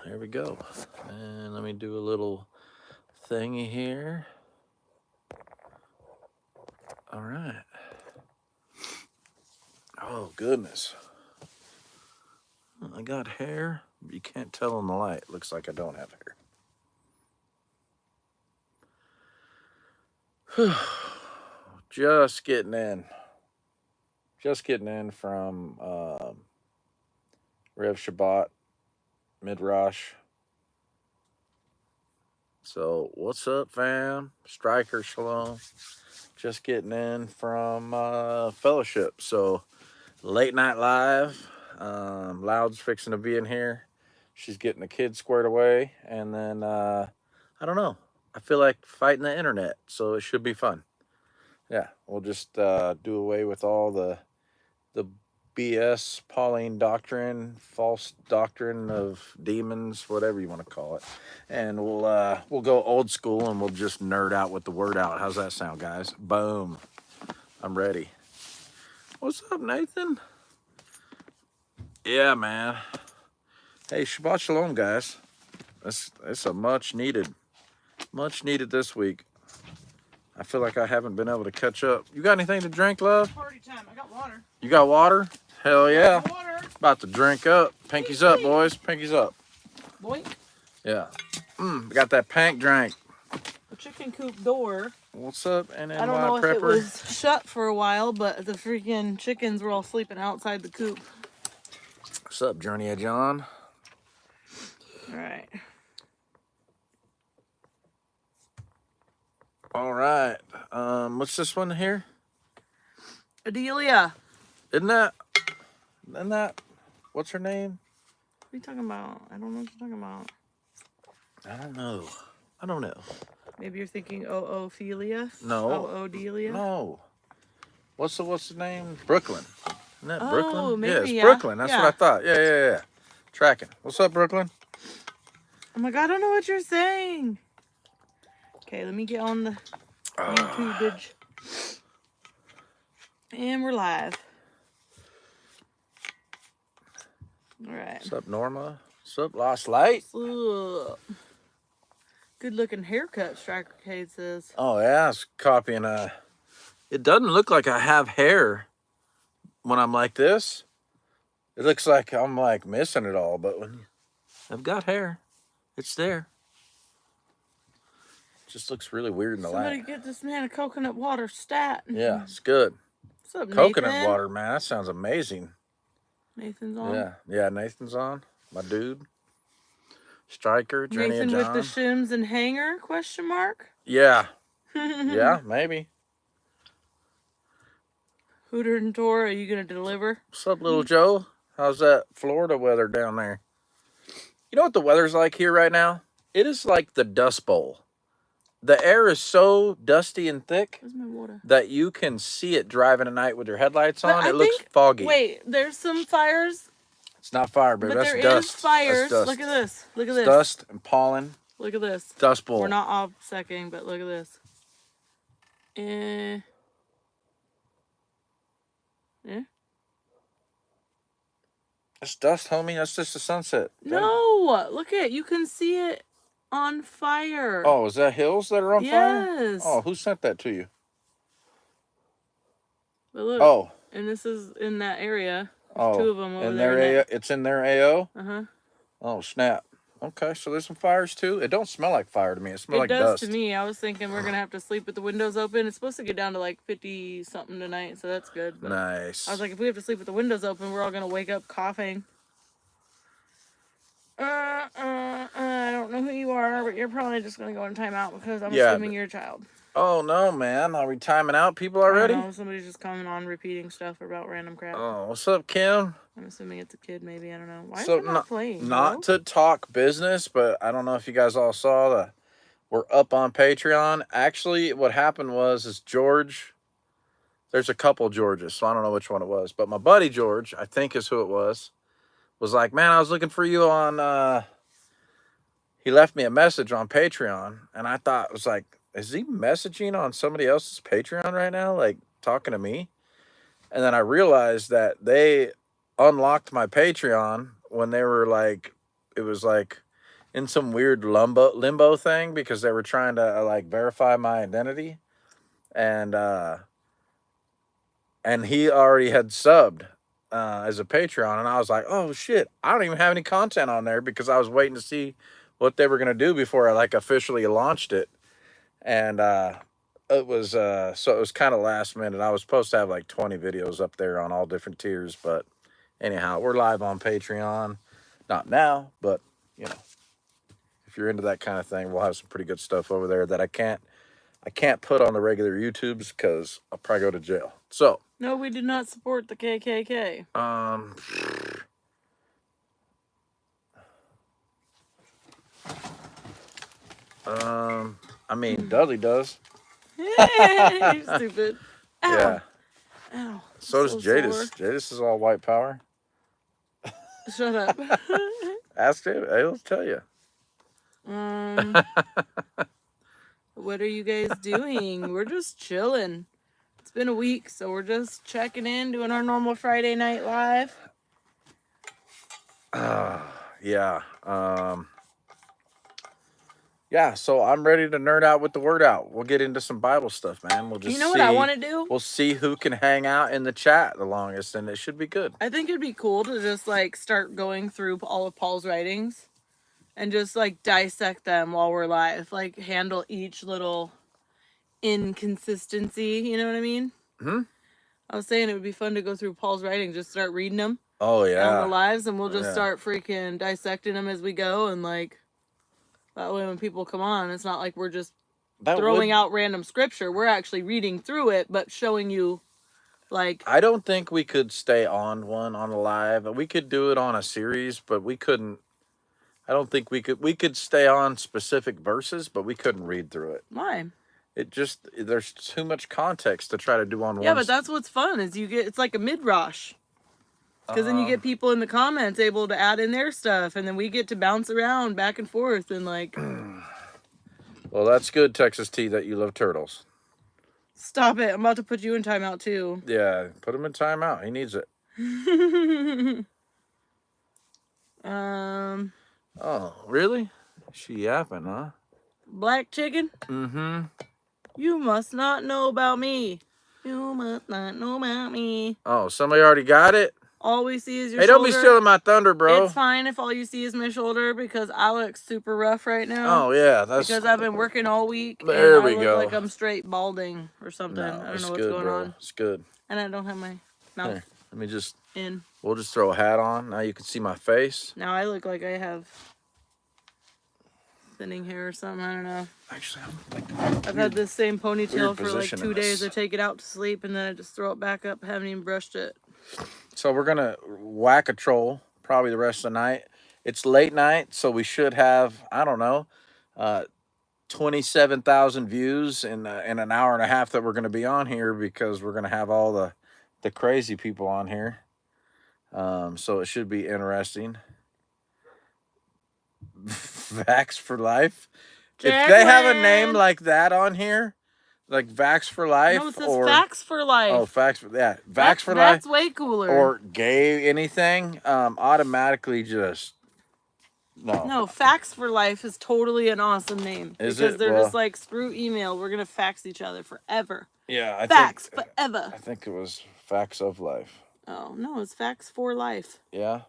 There we go. And let me do a little thingy here. All right. Oh, goodness. I got hair. You can't tell in the light. Looks like I don't have hair. Just getting in. Just getting in from Rev Shabbat, Midrash. So, what's up, fam? Striker Shalom. Just getting in from Fellowship. So, late night live. Loud's fixing to be in here. She's getting the kids squared away. And then, I don't know. I feel like fighting the internet. So, it should be fun. Yeah, we'll just do away with all the BS, Pauline doctrine, false doctrine of demons, whatever you want to call it, and we'll go old school and we'll just nerd out with the word out. How's that sound, guys? Boom! I'm ready. What's up, Nathan? Yeah, man. Hey, Shabbat Shalom, guys. It's a much needed this week. I feel like I haven't been able to catch up. You got anything to drink, love? Party time. I got water. You got water? Hell yeah. Water. About to drink up. Pinkies up, boys. Pinkies up. Boink. Yeah. Got that pank drink. The chicken coop door. What's up, NNY I don't know Prepper? if it was shut for a while, but the freaking chickens were all sleeping outside the coop. What's up, Journey John? All right. All right. What's this one here? Adelia. Isn't that? What's her name? What are you talking about? I don't know what you're talking about. I don't know. Maybe you're thinking Ophelia? No. Delia? No. What's the name? Brooklyn. Isn't that Oh, Brooklyn? maybe, yeah, it's yeah. Brooklyn. That's Yeah. what I thought. Yeah. Tracking. What's up, Brooklyn? Oh my God, I don't know what you're saying. Okay, let me get on the YouTube-age. And we're live. All right. What's up, Norma? What's up, Lost Light? What's up? Good looking haircut, Striker Cade says. Oh, yeah, it's copying it doesn't look like I have hair when I'm like this. It looks like I'm like missing it all, but when I've got hair, it's there. It just looks really weird in the light. Somebody get this man a coconut water stat. Yeah, it's good. What's up, Coconut Nathan? water, man. That sounds amazing. Nathan's on. Yeah, Nathan's on. My dude. Striker, Journey Nathan of John. with the shims and hanger, question mark? Yeah. Yeah, maybe. Hooter and Torah, are you going to deliver? What's up, little Joe? How's that Florida weather down there? You know what the weather's like here right now? It is like the Dust Bowl. The air is so dusty and thick Where's my water? that you can see it driving at night with your headlights on. But It looks foggy. Wait, there's some fires. It's not fire, baby. But That's there dust. is fires. That's dust. Look at this. Look at It's this. dust and pollen. Look at this. Dust Bowl. We're not off-secking, but look at this. It's dust, homie. That's just the sunset. No, look at it. You can see it on fire. Oh, is that hills that are on fire? Yes. Oh, who sent that to you? But look. Oh. And this is in that area. Oh. Two of them over in there. Their it's in their AO? Uh-huh. Oh, snap. Okay, so there's some fires too. It don't smell like fire to me. It smells like dust. It does to me. I was thinking we're going to have to sleep with the windows open. It's supposed to get down to like 50-something tonight, so that's good. But nice. I was like, if we have to sleep with the windows open, we're all going to wake up coughing. I don't know who you are, but you're probably just going to go in timeout because I'm assuming you're a child. Oh, no, man. Are we timing out people already? I don't know. Somebody's just coming on repeating stuff about random crap. Oh, what's up, Kim? I'm assuming it's a kid, maybe. I don't know. Why is it not playing? Not to talk business, but I don't know if you guys all saw we're up on Patreon. Actually, what happened is George, there's a couple Georges, so I don't know which one it was, but my buddy George, I think is who it was like, man, I was looking for you on, he left me a message on Patreon, and I thought, it was like, is he messaging on somebody else's Patreon right now, like talking to me? And then I realized that they unlocked my Patreon when they were like, it was like in some weird limbo thing because they were trying to like verify my identity, and he already had subbed as a Patreon, and I was like, oh shit, I don't even have any content on there because I was waiting to see what they were gonna do before I like officially launched it, and it was so it was kind of last minute. I was supposed to have like 20 videos up there on all different tiers, but anyhow, we're live on Patreon, not now, but you know, if you're into that kind of thing, we'll have some pretty good stuff over there that I can't put on the regular YouTubes because I'll probably go to jail. So No, we do not support the KKK. I mean, Dudley does. You're stupid. Ow. Yeah. Ow. So does Jadis. Jadis is all white power. Shut up. Ask him. He'll tell you. What are you guys doing? We're just chilling. It's been a week, so we're just checking in, doing our normal Friday night live. Yeah. Yeah, so I'm ready to nerd out with the word out. We'll get into some Bible stuff, man. We'll just what I want to do? We'll see who can hang out in the chat the longest, and it should be good. I think it'd be cool to just like start going through all of Paul's writings and just like dissect them while we're live. Like handle each little inconsistency, you know what I mean? I was saying it would be fun to go through Paul's writings, just start reading them. Oh yeah. On the lives, and we'll just start freaking dissecting them as we go, and like that way when people come on, it's not like we're just throwing out random scripture. We're actually reading through it, but showing you, like... I don't think we could stay on one on a live. We could do it on a series, but we couldn't... I don't think we could... We could stay on specific verses, but we couldn't read through it. Why? It just... There's too much context to try to do on one. Yeah, but that's what's fun, is you get... It's like a midrash. Because then you get people in the comments able to add in their stuff, and then we get to bounce around back and forth, and like... Well, that's good, Texas T, that you love turtles. Stop it. I'm about to put you in timeout, too. Yeah, put him in timeout. He needs it. Oh, really? She yapping, huh? Black chicken? Mm-hmm. You must not know about me. You must not know about me. Oh, somebody already got it? All we see is your shoulder. Hey, don't be stealing my thunder, bro. It's fine if all you see is my shoulder because I look super rough right now. Oh, yeah. That's because I've been working all week. There and we I look go. like I'm straight balding or something. No, I don't know what's good, going bro. on. It's good. And I don't have my mouth Here, let me just... in. We'll just throw a hat on. Now you can see my face. Now I look like I have thinning hair or something. I don't know. Actually, I've had this same ponytail for like 2 position in days. this. I take it out to sleep and then I just throw it back up. Haven't even brushed it. So we're going to whack a troll probably the rest of the night. It's late night, so we should have, I don't know, 27,000 views in an hour and a half that we're going to be on here because we're going to have all the crazy people on here. So it should be interesting. Vax for life. If they have a name like that on here, like Vax for Life, No, it says Facts for Life. Oh, Vax for Vax for Life. That's way cooler. Or gay anything, automatically just no. No, Facts for Life is totally an awesome name. Is because it? they're Well, just like, screw email, we're gonna fax each other forever. Yeah, Facts forever. I think it was Facts of Life. Oh no, it's Facts for Life. Yeah.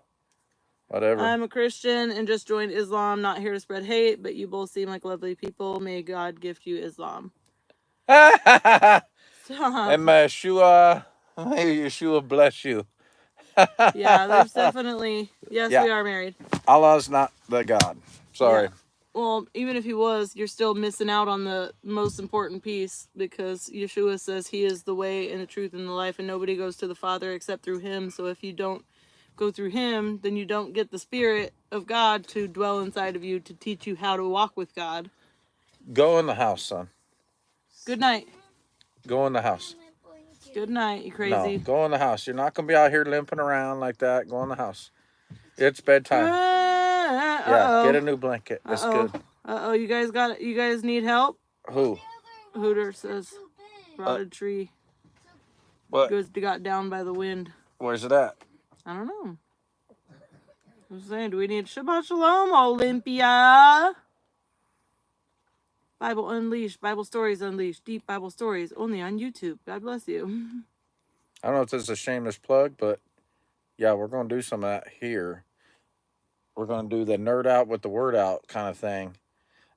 Whatever. I'm a Christian and just joined Islam. Not here to spread hate, but you both seem like lovely people. May God gift you Islam. And may Yeshua bless you. Yeah, there's definitely... Yes, Yeah. we are married. Allah's not the God. Sorry. Yeah. Well, even if he was, you're still missing out on the most important piece because Yeshua says he is the way and the truth and the life and nobody goes to the Father except through him. So if you don't go through him, then you don't get the Spirit of God to dwell inside of you to teach you how to walk with God. Go in the house, son. Good night. Go in the house. Good night, you crazy. No, go in the house. You're not going to be out here limping around like that. Go in the house. It's bedtime. Yeah, get a new blanket. That's good. Uh-oh, you guys need help? Who? Hooter says rotted tree. What? Got down by the wind. Where's it at? I don't know. I'm saying, do we need Shabbat Shalom, Olympia? Bible Unleashed, Bible Stories Unleashed, Deep Bible Stories, only on YouTube. God bless you. I don't know if this is a shameless plug, but yeah, we're going to do some of that here. We're going to do the nerd out with the word out kind of thing.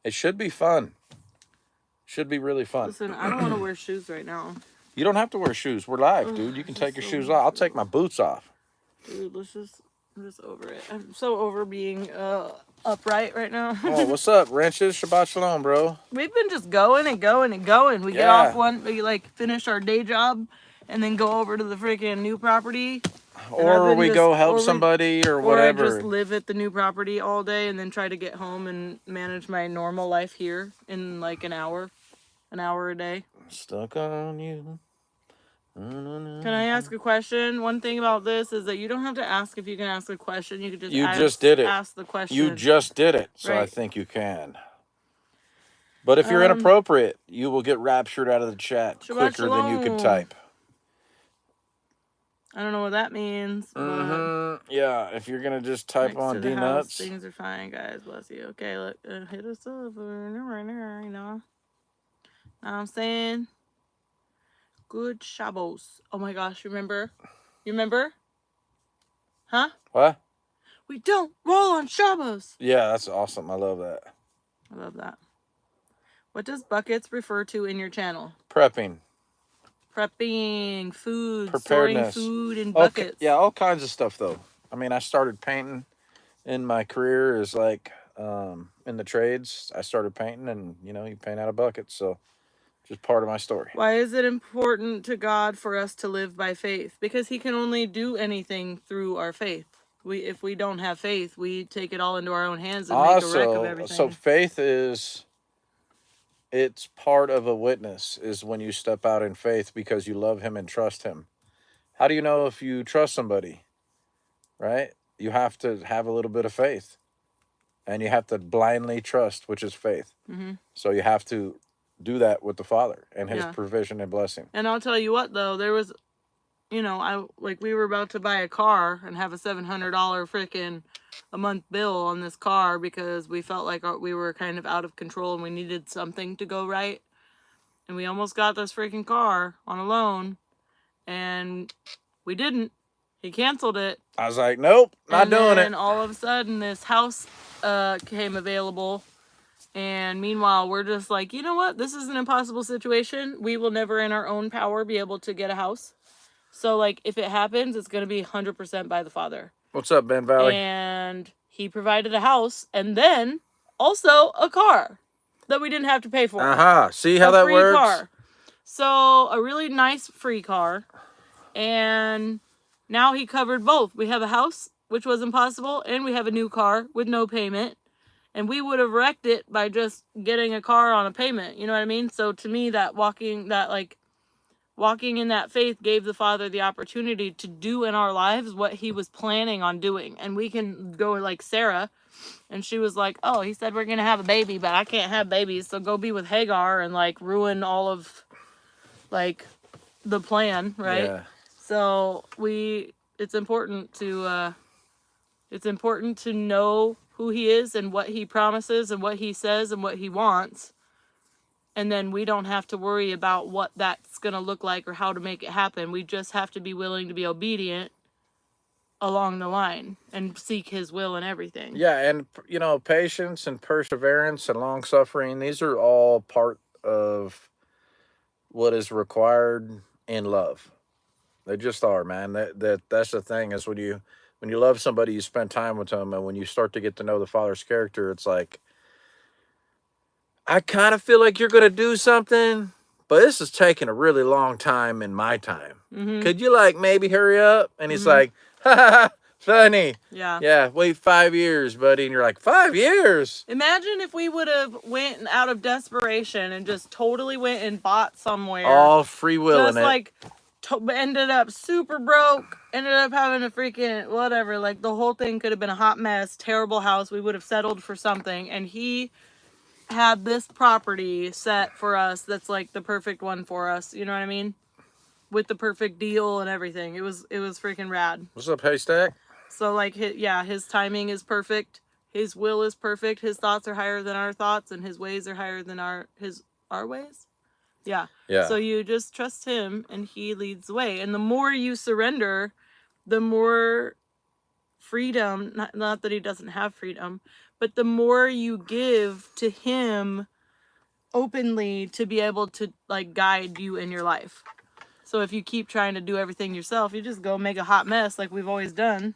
It should be fun. Should be really fun. Listen, I don't want to wear shoes right now. You don't have to wear shoes. We're live, dude. You can take your shoes off. I'll take my boots off. Dude, I'm just over it. I'm so over being upright right now. Oh, what's up, wrenches? Shabbat shalom, bro. We've been just going and going and going. We get off one, we like finish our day job, and then go over to the freaking new property. Or we go help somebody or whatever. Or I just live at the new property all day and then try to get home and manage my normal life here in like an hour a day. Stuck on you. Can I ask a question? One thing about this is that you don't have to ask if you can ask a question. You could just ask the question. You just did it, so right. I think you can. But if you're inappropriate, you will get raptured out of the chat quicker than you can type. I don't know what that means. Yeah, if you're gonna just type on D nuts. Things are fine, guys. Bless you. Okay, look, hit us up right there. You know what I'm saying? Good Shabbos. Oh my gosh, remember? You remember? Huh? What? We don't roll on Shabbos. Yeah, that's awesome. I love that. I love that. What does buckets refer to in your channel? Prepping, food, preparedness, storing food in buckets. Okay, yeah, all kinds of stuff though. I mean, I started painting in my career as like in the trades. I started painting, and you paint out of buckets, so just part of my story. Why is it important to God for us to live by faith? Because he can only do anything through our faith. If we don't have faith, we take it all into our own hands and make a wreck of everything. So faith it's part of a witness, is when you step out in faith because you love him and trust him. How do you know if you trust somebody? Right? You have to have a little bit of faith. And you have to blindly trust, which is faith. Mm-hmm. So you have to do that with the Father and his provision and blessing. And I'll tell you what, though, there was, we were about to buy a car and have a $700 freaking a month bill on this car because we felt like we were kind of out of control and we needed something to go right. And we almost got this freaking car on a loan, and we didn't. He canceled it. I was like, nope, not doing it. And all of a sudden, this house came available. And meanwhile, we're just like, you know what? This is an impossible situation. We will never in our own power be able to get a house. So, like, if it happens, it's going to be 100% by the Father. What's up, Ben Valley? And he provided a house and then also a car that we didn't have to pay for. See how that works? Car. So, a really nice free car. And now he covered both. We have a house, which was impossible, and we have a new car with no payment. And we would have wrecked it by just getting a car on a payment. You know what I mean? So to me, walking in that faith gave the Father the opportunity to do in our lives what he was planning on doing. And we can go like Sarah. And she was like, oh, he said we're going to have a baby, but I can't have babies. So go be with Hagar and like ruin all of like the plan. Right. Yeah. So it's important to know who he is and what he promises and what he says and what he wants. And then we don't have to worry about what that's going to look like or how to make it happen. We just have to be willing to be obedient along the line and seek his will and everything. Yeah, and patience and perseverance and long suffering, these are all part of what is required in love. They just are, man. That's the thing, is when you love somebody, you spend time with them, and when you start to get to know the Father's character, it's like, I kind of feel like you're going to do something, but this is taking a really long time in my time. Mm-hmm. Could you maybe hurry up? And he's like, ha ha ha, funny. Yeah. Yeah, wait 5 years, buddy. And you're like, 5 years? Imagine if we would have went out of desperation and just totally went and bought somewhere. All free will in it. Ended up super broke, ended up having a freaking whatever. Like, the whole thing could have been a hot mess, terrible house. We would have settled for something. And he had this property set for us that's like the perfect one for us, you know what I mean, with the perfect deal and everything. It was freaking rad. What's up, Haystack? So like his timing is perfect. His will is perfect. His thoughts are higher than our thoughts, and his ways are higher than our ways. Yeah. Yeah. So you just trust him, and he leads the way. And the more you surrender, the more freedom, not that he doesn't have freedom, but the more you give to him openly to be able to like guide you in your life. So if you keep trying to do everything yourself, you just go make a hot mess like we've always done.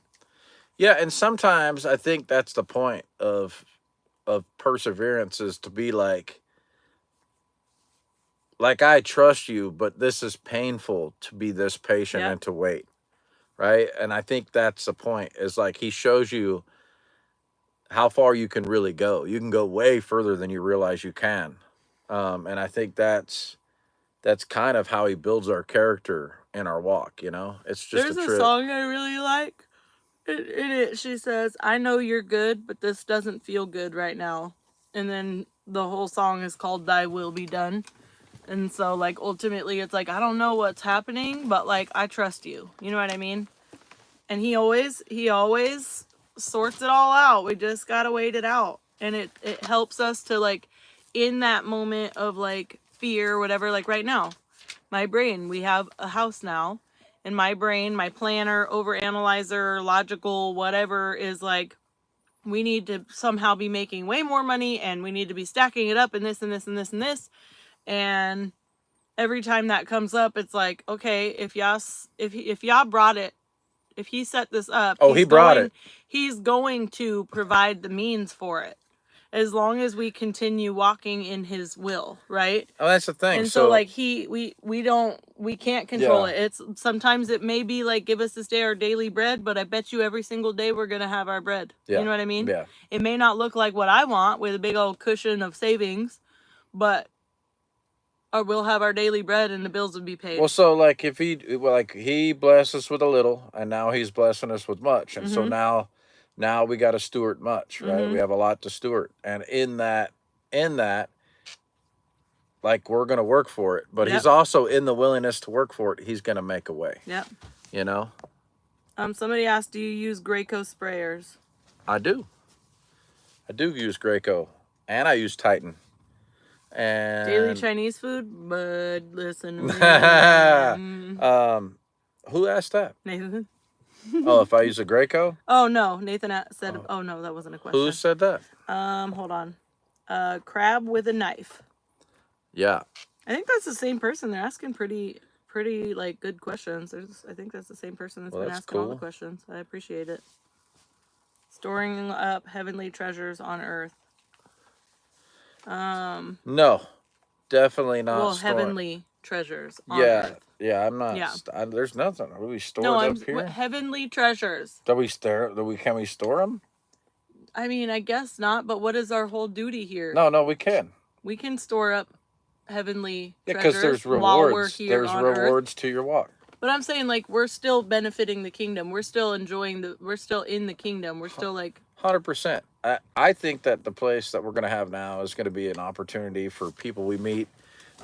Yeah, and sometimes I think that's the point of perseverance, is to be like I trust you, but this is painful to be this patient Yep. and to wait. Right? And I think that's the point, is like he shows you how far you can really go. You can go way further than you realize you can. And I think that's kind of how he builds our character in our walk, you know? It's just There's a a trip. song I really like. In it, she says, "I know you're good, but this doesn't feel good right now." And then the whole song is called "Thy Will Be Done." And so, like, ultimately, it's like, I don't know what's happening, but like, I trust you. You know what I mean? And he always sorts it all out. We just gotta wait it out, and it helps us to like, in that moment of like fear, or whatever. Like right now, my brain, we have a house now, and my brain, my planner, overanalyzer, logical, whatever, is like, we need to somehow be making way more money, and we need to be stacking it up, and this and this and this and this. And every time that comes up, it's like, okay, if y'all brought it, if he set this up, Oh, he brought it. He's going to provide the means for it, as long as we continue walking in his will, right? Oh, that's the thing. And so like we can't control it. It's sometimes it may be like, give us this day our daily bread, but I bet you every single day we're gonna have our bread. Yeah. You know what I mean? Yeah. It may not look like what I want with a big old cushion of savings, but or we'll have our daily bread and the bills will be paid. Well, so like if he blessed us with a little, and now he's blessing us with much, and so now we got to steward much, right? We have a lot to steward, and in that, like, we're gonna work for it, but he's also in the willingness to work for it. He's gonna make a way. Yep. You know. Somebody asked, do you use Graco sprayers? I do. I do use Graco, and I use Titan. And daily Chinese food, but listen. Who asked that? Nathan. Oh, if I use a Graco? Oh no, Nathan said. Oh no, that wasn't a question. Who said that? Hold on. Crab with a knife. Yeah. I think that's the same person. They're asking pretty like good questions. I think that's the same person that's been asking all the questions. I appreciate it. Storing up heavenly treasures on earth. No, definitely not. Well, heavenly treasures on earth. Yeah, I'm not. Yeah. There's nothing. Are we stored up here? Heavenly treasures. Can we store them? I mean, I guess not. But what is our whole duty here? No, we can. We can store up heavenly treasures because there's rewards. While we're here there's on rewards earth. To your walk. But I'm saying, like, we're still benefiting the kingdom. We're still enjoying we're still in the kingdom. We're still like 100%. I think that the place that we're going to have now is going to be an opportunity for people we meet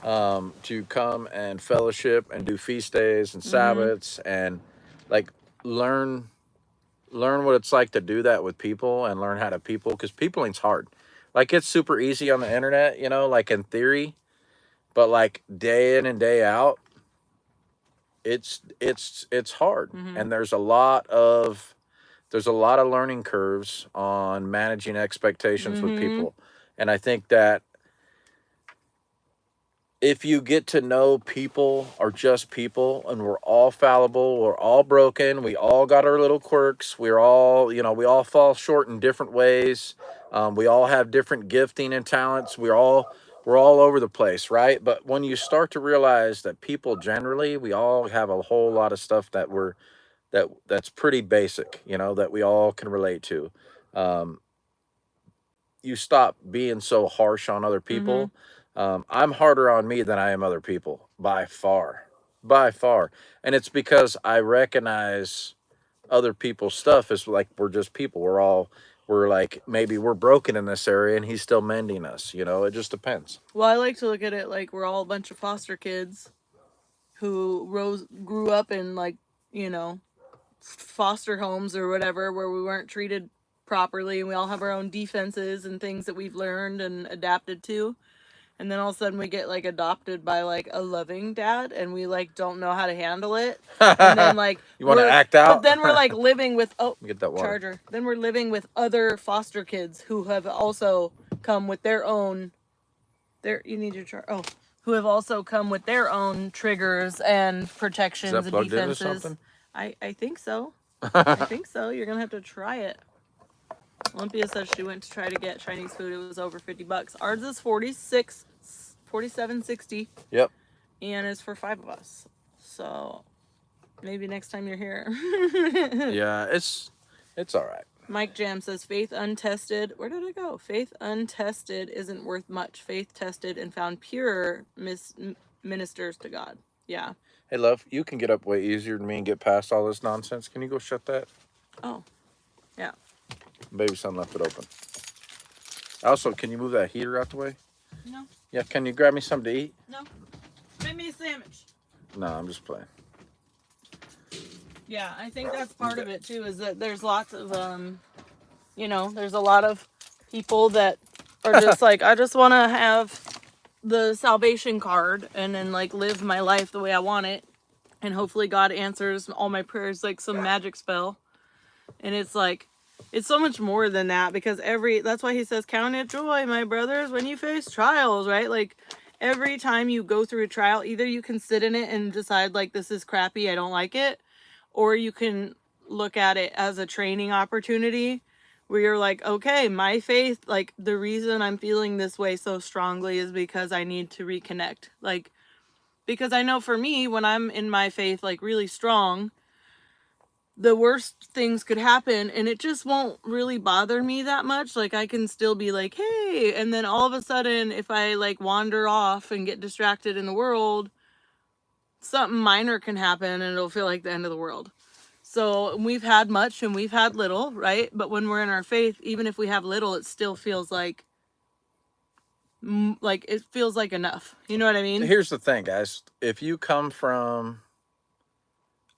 to come and fellowship and do feast days and Sabbaths and like learn what it's like to do that with people and learn how to people, because peopling's hard. Like, it's super easy on the internet, you know, like in theory, but like day in and day out, it's hard. And there's a lot of learning curves on managing expectations with people. And I think that if you get to know people are just people, and we're all fallible, we're all broken, we all got our little quirks, we're all, we all fall short in different ways. We all have different gifting and talents. We're all over the place, right? But when you start to realize that people generally, we all have a whole lot of stuff that's pretty basic, that we all can relate to. You stop being so harsh on other people. I'm harder on me than I am other people, by far. And it's because I recognize other people's stuff as like, we're just people. We're like, maybe we're broken in this area and he's still mending us. It just depends. Well, I like to look at it like we're all a bunch of foster kids who grew up in, like, foster homes or whatever where we weren't treated properly, and we all have our own defenses and things that we've learned and adapted to. And then all of a sudden we get like adopted by like a loving dad, and we like don't know how to handle it. And then like you want to act out? But then we're like living with get that water. charger. Then we're living with other foster kids who have also come with their own you need your charger. Who have also come with their own triggers and protections and defenses. In or something? I think so. I think so. You're gonna have to try it. Olympia says she went to try to get Chinese food. It was over $50. Ours is $47.60. Yep. And it's for 5 of us. So maybe next time you're here. Yeah, it's all right. Mike Jam says faith untested. Where did it go? Faith untested isn't worth much. Faith tested and found pure ministers to God. Yeah. Hey, love, you can get up way easier than me and get past all this nonsense. Can you go shut that? Oh, yeah. Baby son left it open. Also, can you move that heater out the way? No. Yeah, can you grab me something to eat? No. Make me a sandwich. No, I'm just playing. Yeah, I think that's part of it too, is that there's lots of, there's a lot of people that are just like, I just want to have the salvation card and then like live my life the way I want it. And hopefully God answers all my prayers like some magic spell. And it's like, it's so much more than that, because that's why he says, count it joy, my brothers, when you face trials, right? Like every time you go through a trial, either you can sit in it and decide like, this is crappy, I don't like it. Or you can look at it as a training opportunity where you're like, okay, my faith, like the reason I'm feeling this way so strongly is because I need to reconnect. Like, because I know for me, when I'm in my faith, like really strong, the worst things could happen and it just won't really bother me that much. Like I can still be like, hey, and then all of a sudden, if I like wander off and get distracted in the world, something minor can happen and it'll feel like the end of the world. So we've had much and we've had little, right? But when we're in our faith, even if we have little, it still feels like it feels like enough. You know what I mean? Here's the thing, guys. If you come from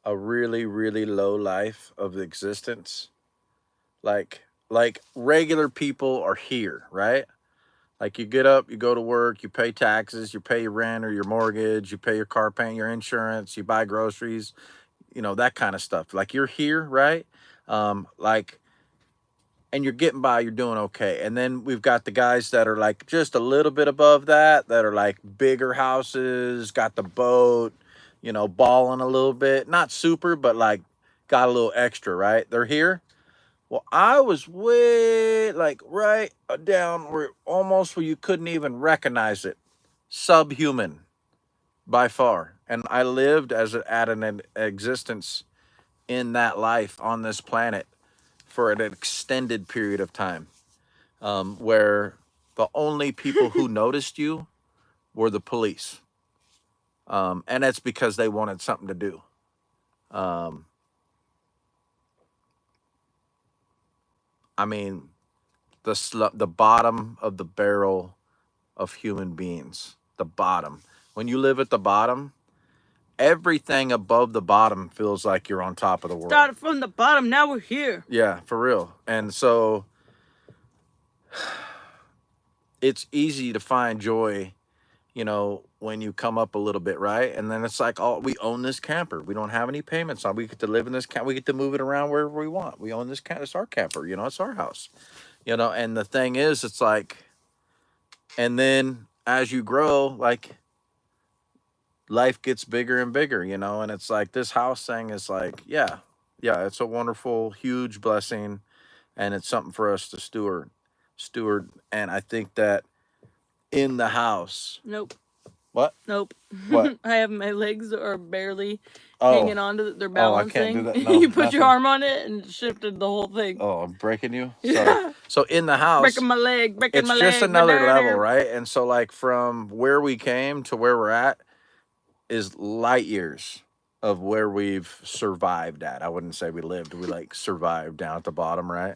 a really, really low life of existence, like regular people are here, right? Like you get up, you go to work, you pay taxes, you pay your rent or your mortgage, you pay your car payment, your insurance, you buy groceries, that kind of stuff. Like you're here, right? And you're getting by, you're doing okay. And then we've got the guys that are like just a little bit above that are like bigger houses, got the boat, balling a little bit. Not super, but like got a little extra, right? They're here. Well, I was way like right down where you couldn't even recognize it. Subhuman by far. And I lived at an existence in that life on this planet for an extended period of time, where the only people who noticed you were the police. And that's because they wanted something to do. I mean, the bottom of the barrel of human beings, the bottom. When you live at the bottom, everything above the bottom feels like you're on top of the world. Started from the bottom, now we're here. Yeah, for real. And so it's easy to find joy, when you come up a little bit, right? And then it's like, we own this camper. We don't have any payments on. We get to live in this camper. We get to move it around wherever we want. We own this camper. It's our camper. It's our house. And the thing is, it's like, and then as you grow, like life gets bigger and bigger, and it's like this house thing is like, yeah, it's a wonderful, huge blessing. And it's something for us to steward. And I think that in the house. Nope. What? Nope. What? I have my legs are barely hanging on to their balancing. I can't do that. No, you put your arm on it and shifted the whole thing. Oh, I'm breaking you? Yeah. Sorry. So in the house. Breaking my leg, it's just another level, right? And so like from where we came to where we're at is light years of where we've survived at. I wouldn't say we lived. We like survived down at the bottom, right?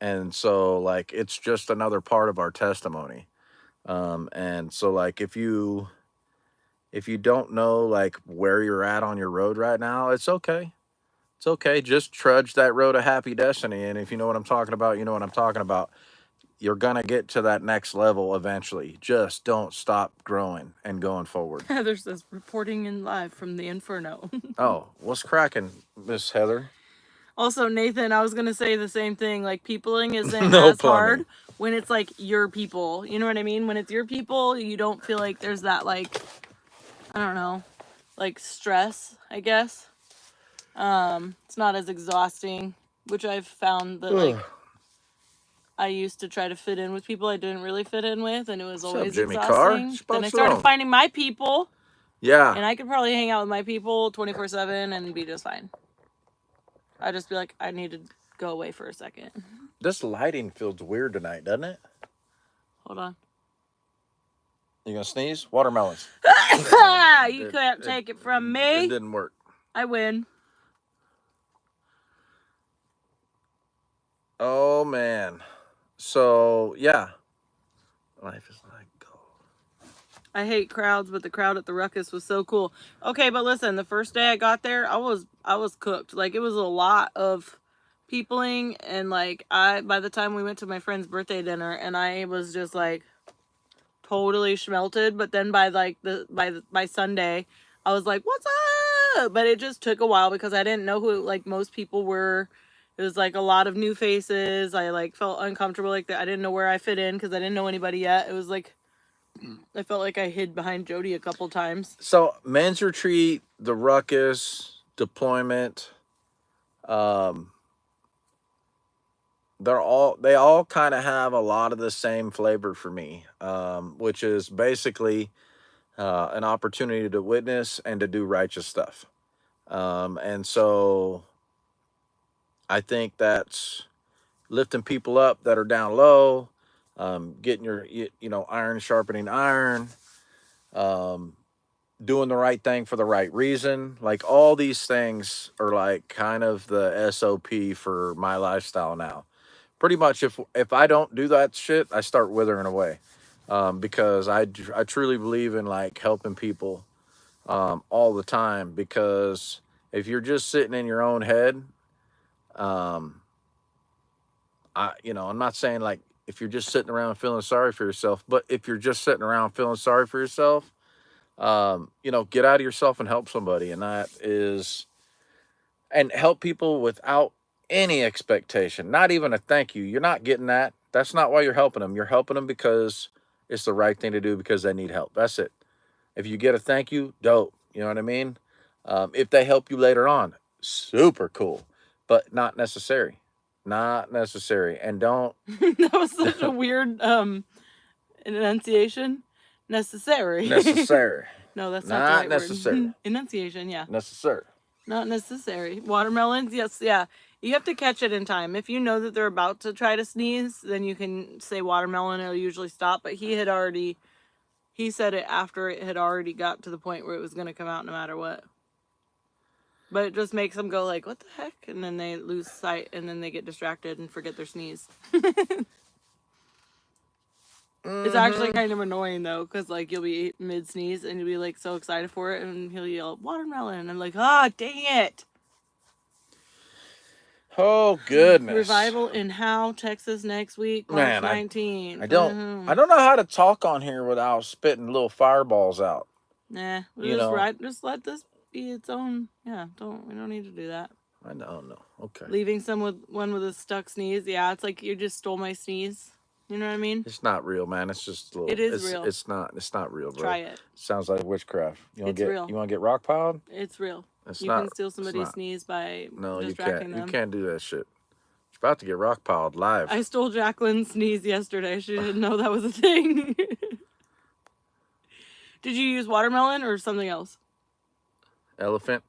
And so like it's just another part of our testimony. And so like if you don't know like where you're at on your road right now, it's okay. It's okay. Just trudge that road of happy destiny. And if you know what I'm talking about, you know what I'm talking about. You're going to get to that next level eventually. Just don't stop growing and going forward. Heather says, reporting in live from the Inferno. Oh, what's cracking, Miss Heather? Also, Nathan, I was going to say the same thing. Like, peopling isn't No as hard punning. when it's, like, your people. You know what I mean? When it's your people, you don't feel like there's that, like, I don't know, like, stress, I guess. It's not as exhausting, which I've found that, like, I used to try to fit in with people I didn't really fit in with, and it was What's up, always Jimmy Carr? exhausting. Shabbat Then I started shalom. finding my people, Yeah. and I could probably hang out with my people 24/7 and be just fine. I'd just be like, I need to go away for a second. This lighting feels weird tonight, doesn't it? Hold on. You gonna sneeze? Watermelons. You can't take it from me. It didn't work. I win. Oh man. So yeah. Life is like gold. I hate crowds, but the crowd at the Ruckus was so cool. Okay, but listen, the first day I got there, I was cooked. Like, it was a lot of peopling, and like by the time we went to my friend's birthday dinner, and I was just like totally schmelted. But then by Sunday, I was like, what's up? But it just took a while because I didn't know who like most people were. It was like a lot of new faces. I like felt uncomfortable like that. I didn't know where I fit in because I didn't know anybody yet. It was like I felt like I hid behind Jody a couple times. So men's retreat, the Ruckus, deployment, they all kind of have a lot of the same flavor for me, which is basically an opportunity to witness and to do righteous stuff. And so I think that's lifting people up that are down low, getting your, iron sharpening iron, doing the right thing for the right reason. Like, all these things are like kind of the SOP for my lifestyle now. Pretty much, if I don't do that shit, I start withering away, because I truly believe in like helping people all the time. Because if you're just sitting in your own head, I'm not saying like if you're just sitting around feeling sorry for yourself, but if you're just sitting around feeling sorry for yourself, get out of yourself and help somebody, and help people without any expectation, not even a thank you. You're not getting that. That's not why you're helping them. You're helping them because it's the right thing to do, because they need help. That's it. If you get a thank you, dope. You know what I mean? If they help you later on, super cool, but not necessary. Not necessary. And don't. That was such a weird enunciation. Necessary. Necessary. No, that's not not the right necessary. Word. Enunciation, yeah. Necessary. Not necessary. Watermelons, yes, yeah. You have to catch it in time. If you know that they're about to try to sneeze, then you can say watermelon. It'll usually stop. But he said it after it had already got to the point where it was going to come out no matter what. But it just makes them go like, what the heck? And then they lose sight, and then they get distracted and forget their sneeze. It's actually kind of annoying, though, because, like, you'll be mid-sneeze, and you'll be, like, so excited for it, and he'll yell, watermelon, and I'm like, dang it! Oh, goodness. Revival in Howe, Texas, next week, March 19th. I don't know how to talk on here without spitting little fireballs out. Nah, just let this be its own. Yeah, we don't need to do that. I know, no. Okay. Leaving someone with a stuck sneeze. Yeah, it's like you just stole my sneeze. You know what I mean? It's not real, man. It's just a little. It is real. It's not real, bro. Try it. Sounds like witchcraft. It's real. You want to get rock piled? It's real. It's you not, can steal somebody's sneeze by distracting them. You can't do that shit. You're about to get rock piled live. I stole Jacqueline's sneeze yesterday. She didn't know that was a thing. Did you use watermelon or something else? Elephant.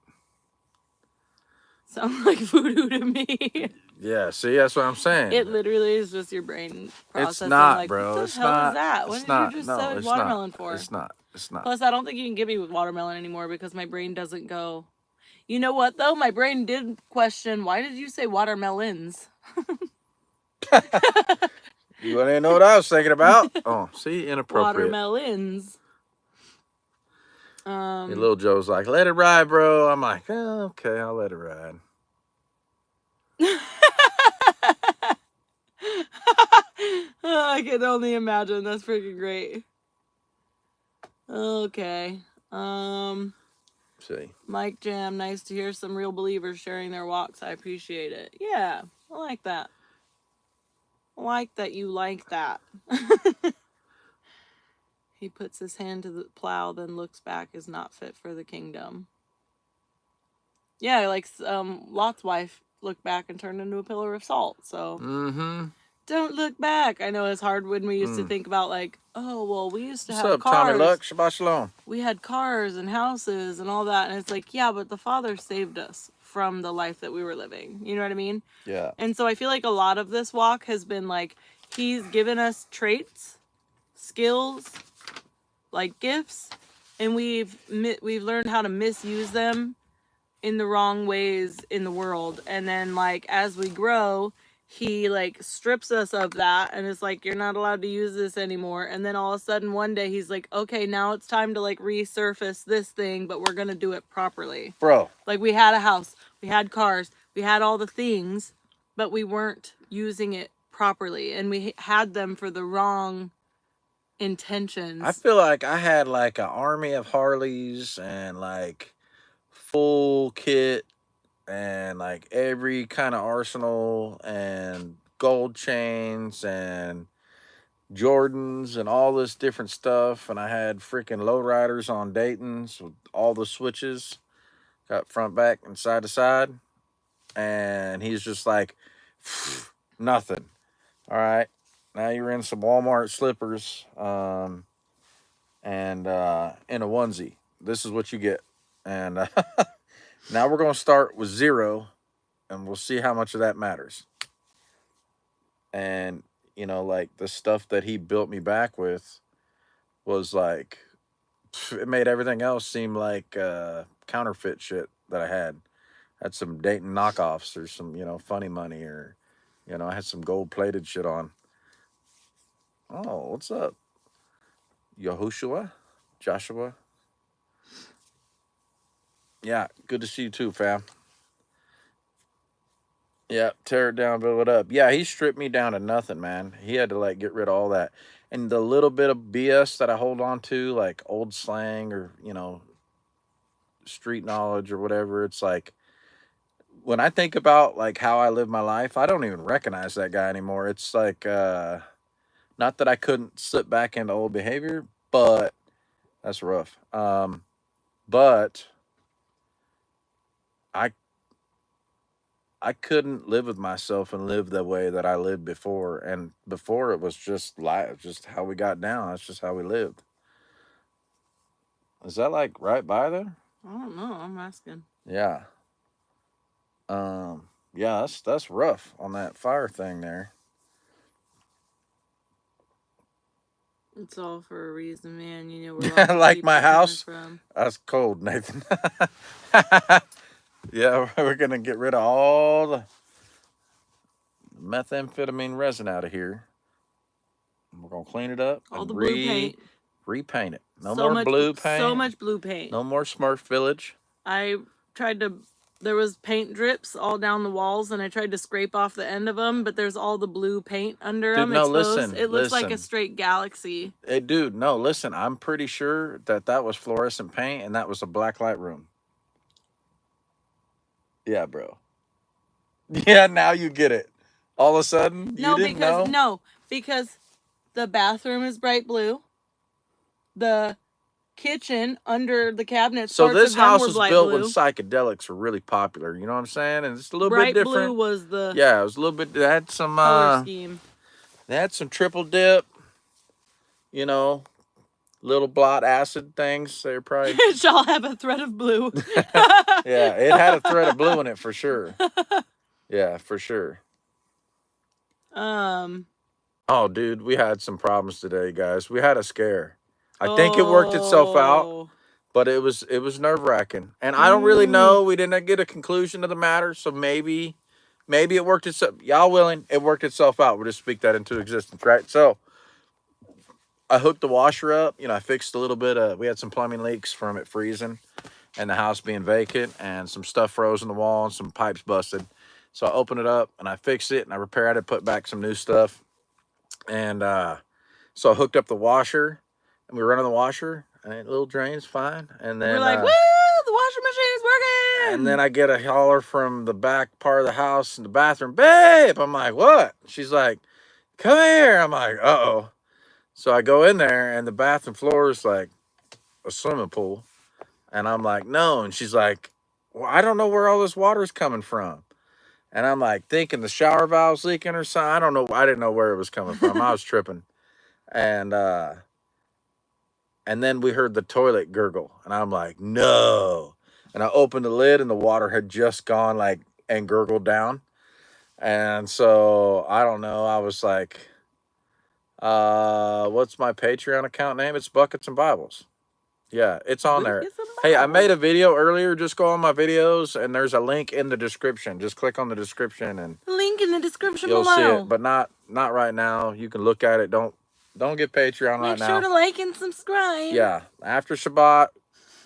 Sounds like voodoo to me. Yeah, see, that's what I'm saying. It literally is just your brain processing. It's not, like, bro. What the hell is that? What did you just say watermelon for? It's not. Plus, I don't think you can get me with watermelon anymore because my brain doesn't go. You know what, though? My brain did question, why did you say watermelons? You want to know what I was thinking about? Oh, see, inappropriate. Watermelons. Little Joe's like, let it ride, bro. I'm like, okay, I'll let it ride. I can only imagine. That's freaking great. Okay. See. Mike Jam, nice to hear some real believers sharing their walks. I appreciate it. Yeah, I like that. I like that you like that. He puts his hand to the plow, then looks back, is not fit for the kingdom. Yeah, like Lot's wife looked back and turned into a pillar of salt. So don't look back. I know it's hard when we used to think about like, oh well, we used to What's have up, cars. Tommy Luck? Shabbat Shalom. We had cars and houses and all that, and it's like, yeah, but the Father saved us from the life that we were living. You know what I mean? Yeah. And so I feel like a lot of this walk has been like, He's given us traits, skills, like gifts, and we've learned how to misuse them in the wrong ways in the world. And then like as we grow, he like strips us of that and it's like, you're not allowed to use this anymore. And then all of a sudden one day he's like, okay, now it's time to like resurface this thing, but we're gonna do it properly. Bro. Like we had a house, we had cars, we had all the things, but we weren't using it properly, and we had them for the wrong intentions. I feel like I had like an army of Harleys and like full kit and like every kind of arsenal and gold chains and Jordans and all this different stuff. And I had freaking lowriders on Dayton's with all the switches, got front, back, and side to side. And he's just like, nothing. All right. Now you're in some Walmart slippers and in a onesie. This is what you get. And now we're going to start with 0, and we'll see how much of that matters. And, you know, like the stuff that he built me back with was like, it made everything else seem like counterfeit shit that I had. I had some Dayton knockoffs or some, you know, funny money, or, you know, I had some gold plated shit on. Oh, what's up? Joshua? Yeah, good to see you too, fam. Yeah, tear it down, build it up. Yeah, he stripped me down to nothing, man. He had to like get rid of all that. And the little bit of BS that I hold on to, like old slang or, you know, street knowledge or whatever, it's like when I think about like how I live my life, I don't even recognize that guy anymore. It's like not that I couldn't slip back into old behavior, but that's rough. But I couldn't live with myself and live the way that I lived before. And before it was just life, just how we got down. That's just how we lived. Is that like right by there? I don't know. I'm asking. Yeah. Yeah, that's rough on that fire thing there. It's all for a reason, man. You know, we're like my house. That's cold, Nathan. Yeah, we're gonna get rid of all the methamphetamine resin out of here. We're gonna clean it up all and the blue paint. Repaint it. No more blue paint. So much blue paint. No more Smurf Village. I tried to. There was paint drips all down the walls, and I tried to scrape off the end of them, but there's all the blue paint under them exposed. Listen. It looks like a straight galaxy. Hey, dude, no, listen. I'm pretty sure that was fluorescent paint, and that was a black light room. Yeah, bro. Yeah, now you get it. All of a sudden, you didn't know? No, because the bathroom is bright blue. The kitchen under the cabinets. So this house was built when psychedelics were really popular. You know what I'm saying? And it's a little bit different. Bright blue was the it was a little bit. They had some color scheme. They had some triple dip. You know, little blot acid things. They're probably. It shall have a thread of blue. Yeah, it had a thread of blue in it for sure. Yeah, for sure. Oh, dude, we had some problems today, guys. We had a scare. I think it worked itself out, but it was nerve-wracking. And I don't really know. We didn't get a conclusion to the matter, so maybe it worked itself. Y'all willing? It worked itself out. We'll just speak that into existence, right? So I hooked the washer up. You know, I fixed a little bit. We had some plumbing leaks from it freezing and the house being vacant, and some stuff froze in the wall and some pipes busted. So I opened it up and I fixed it and I repaired it, put back some new stuff. And so I hooked up the washer, and we were running the washer, and a little drain's fine. And We're then like, woo, the washing machine is working. and then I get a holler from the back part of the house in the bathroom, babe. I'm like, what? She's like, come here. I'm like, uh-oh. So I go in there, and the bathroom floor is like a swimming pool. And I'm like, no. And she's like, well, I don't know where all this water's coming from. And I'm like thinking the shower valve's leaking or something. I don't know. I didn't know where it was coming from. I was tripping. And then we heard the toilet gurgle. And I'm like, no. And I opened the lid, and the water had just gone like and gurgled down. And so I don't know. I was like, what's my Patreon account name? It's Buckets and Bibles. Yeah, it's on there. Hey, I made a video earlier. Just go on my videos, and there's a link in the description. Just click on the description, and link in the description you'll below. see it. But not right now. You can look at it. Don't get Patreon right now. Make sure to like and subscribe. Yeah, after Shabbat,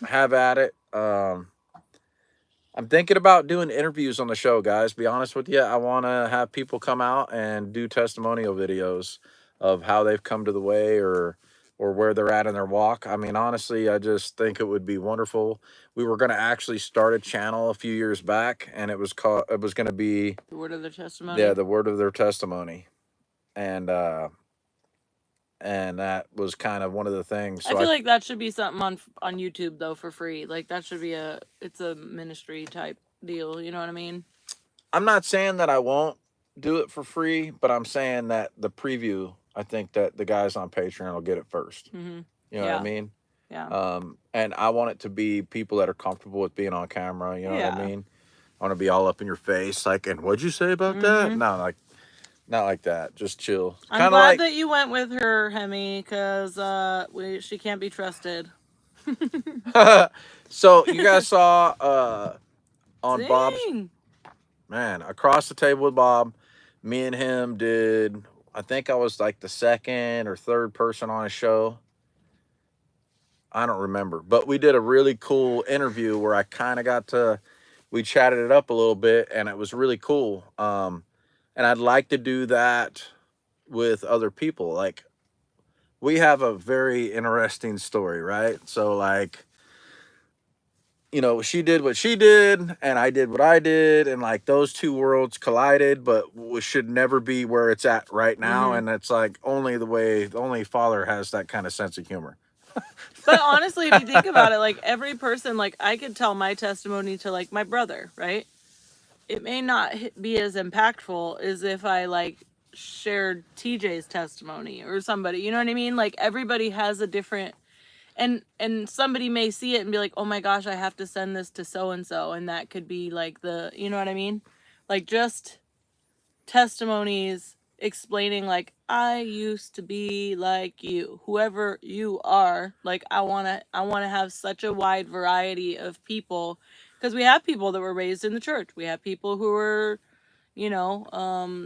have at it. I'm thinking about doing interviews on the show, guys. Be honest with you, I want to have people come out and do testimonial videos of how they've come to the way or where they're at in their walk. I mean, honestly, I just think it would be wonderful. We were going to actually start a channel a few years back, and it was going to be the word of their testimony. Yeah, the word of their testimony, and that was kind of one of the things. So I feel like that should be something on YouTube though for free. Like that should be it's a ministry type deal. You know what I mean? I'm not saying that I won't do it for free, but I'm saying that the preview, I think that the guys on Patreon will get it first. Mm-hmm. You know what I mean? Yeah. And I want it to be people that are comfortable with being on camera. You know what I mean? I want to be all up in your face, like, and what'd you say about that? No, like, not like that. Just chill. I'm glad that you went with her, Hemi, because she can't be trusted. So you guys saw on Bob's, man, Across the Table with Bob, me and him did, I think I was like the second or third person on a show. I don't remember, but we did a really cool interview where I kind of we chatted it up a little bit, and it was really cool. And I'd like to do that with other people. Like, we have a very interesting story, right? So, like, you know, she did what she did, and I did what I did, and like those two worlds collided, but should never be where it's at right now. And it's like only Father has that kind of sense of humor. But honestly, if you think about it, like every person, like I could tell my testimony to like my brother, right? It may not be as impactful as if I like shared TJ's testimony or somebody, you know what I mean? Like everybody has a different, and somebody may see it and be like, oh my gosh, I have to send this to so-and-so. And that could be like you know what I mean? Like just testimonies explaining like, I used to be like you, whoever you are. Like I want to have such a wide variety of people, because we have people that were raised in the church. We have people who were, you know,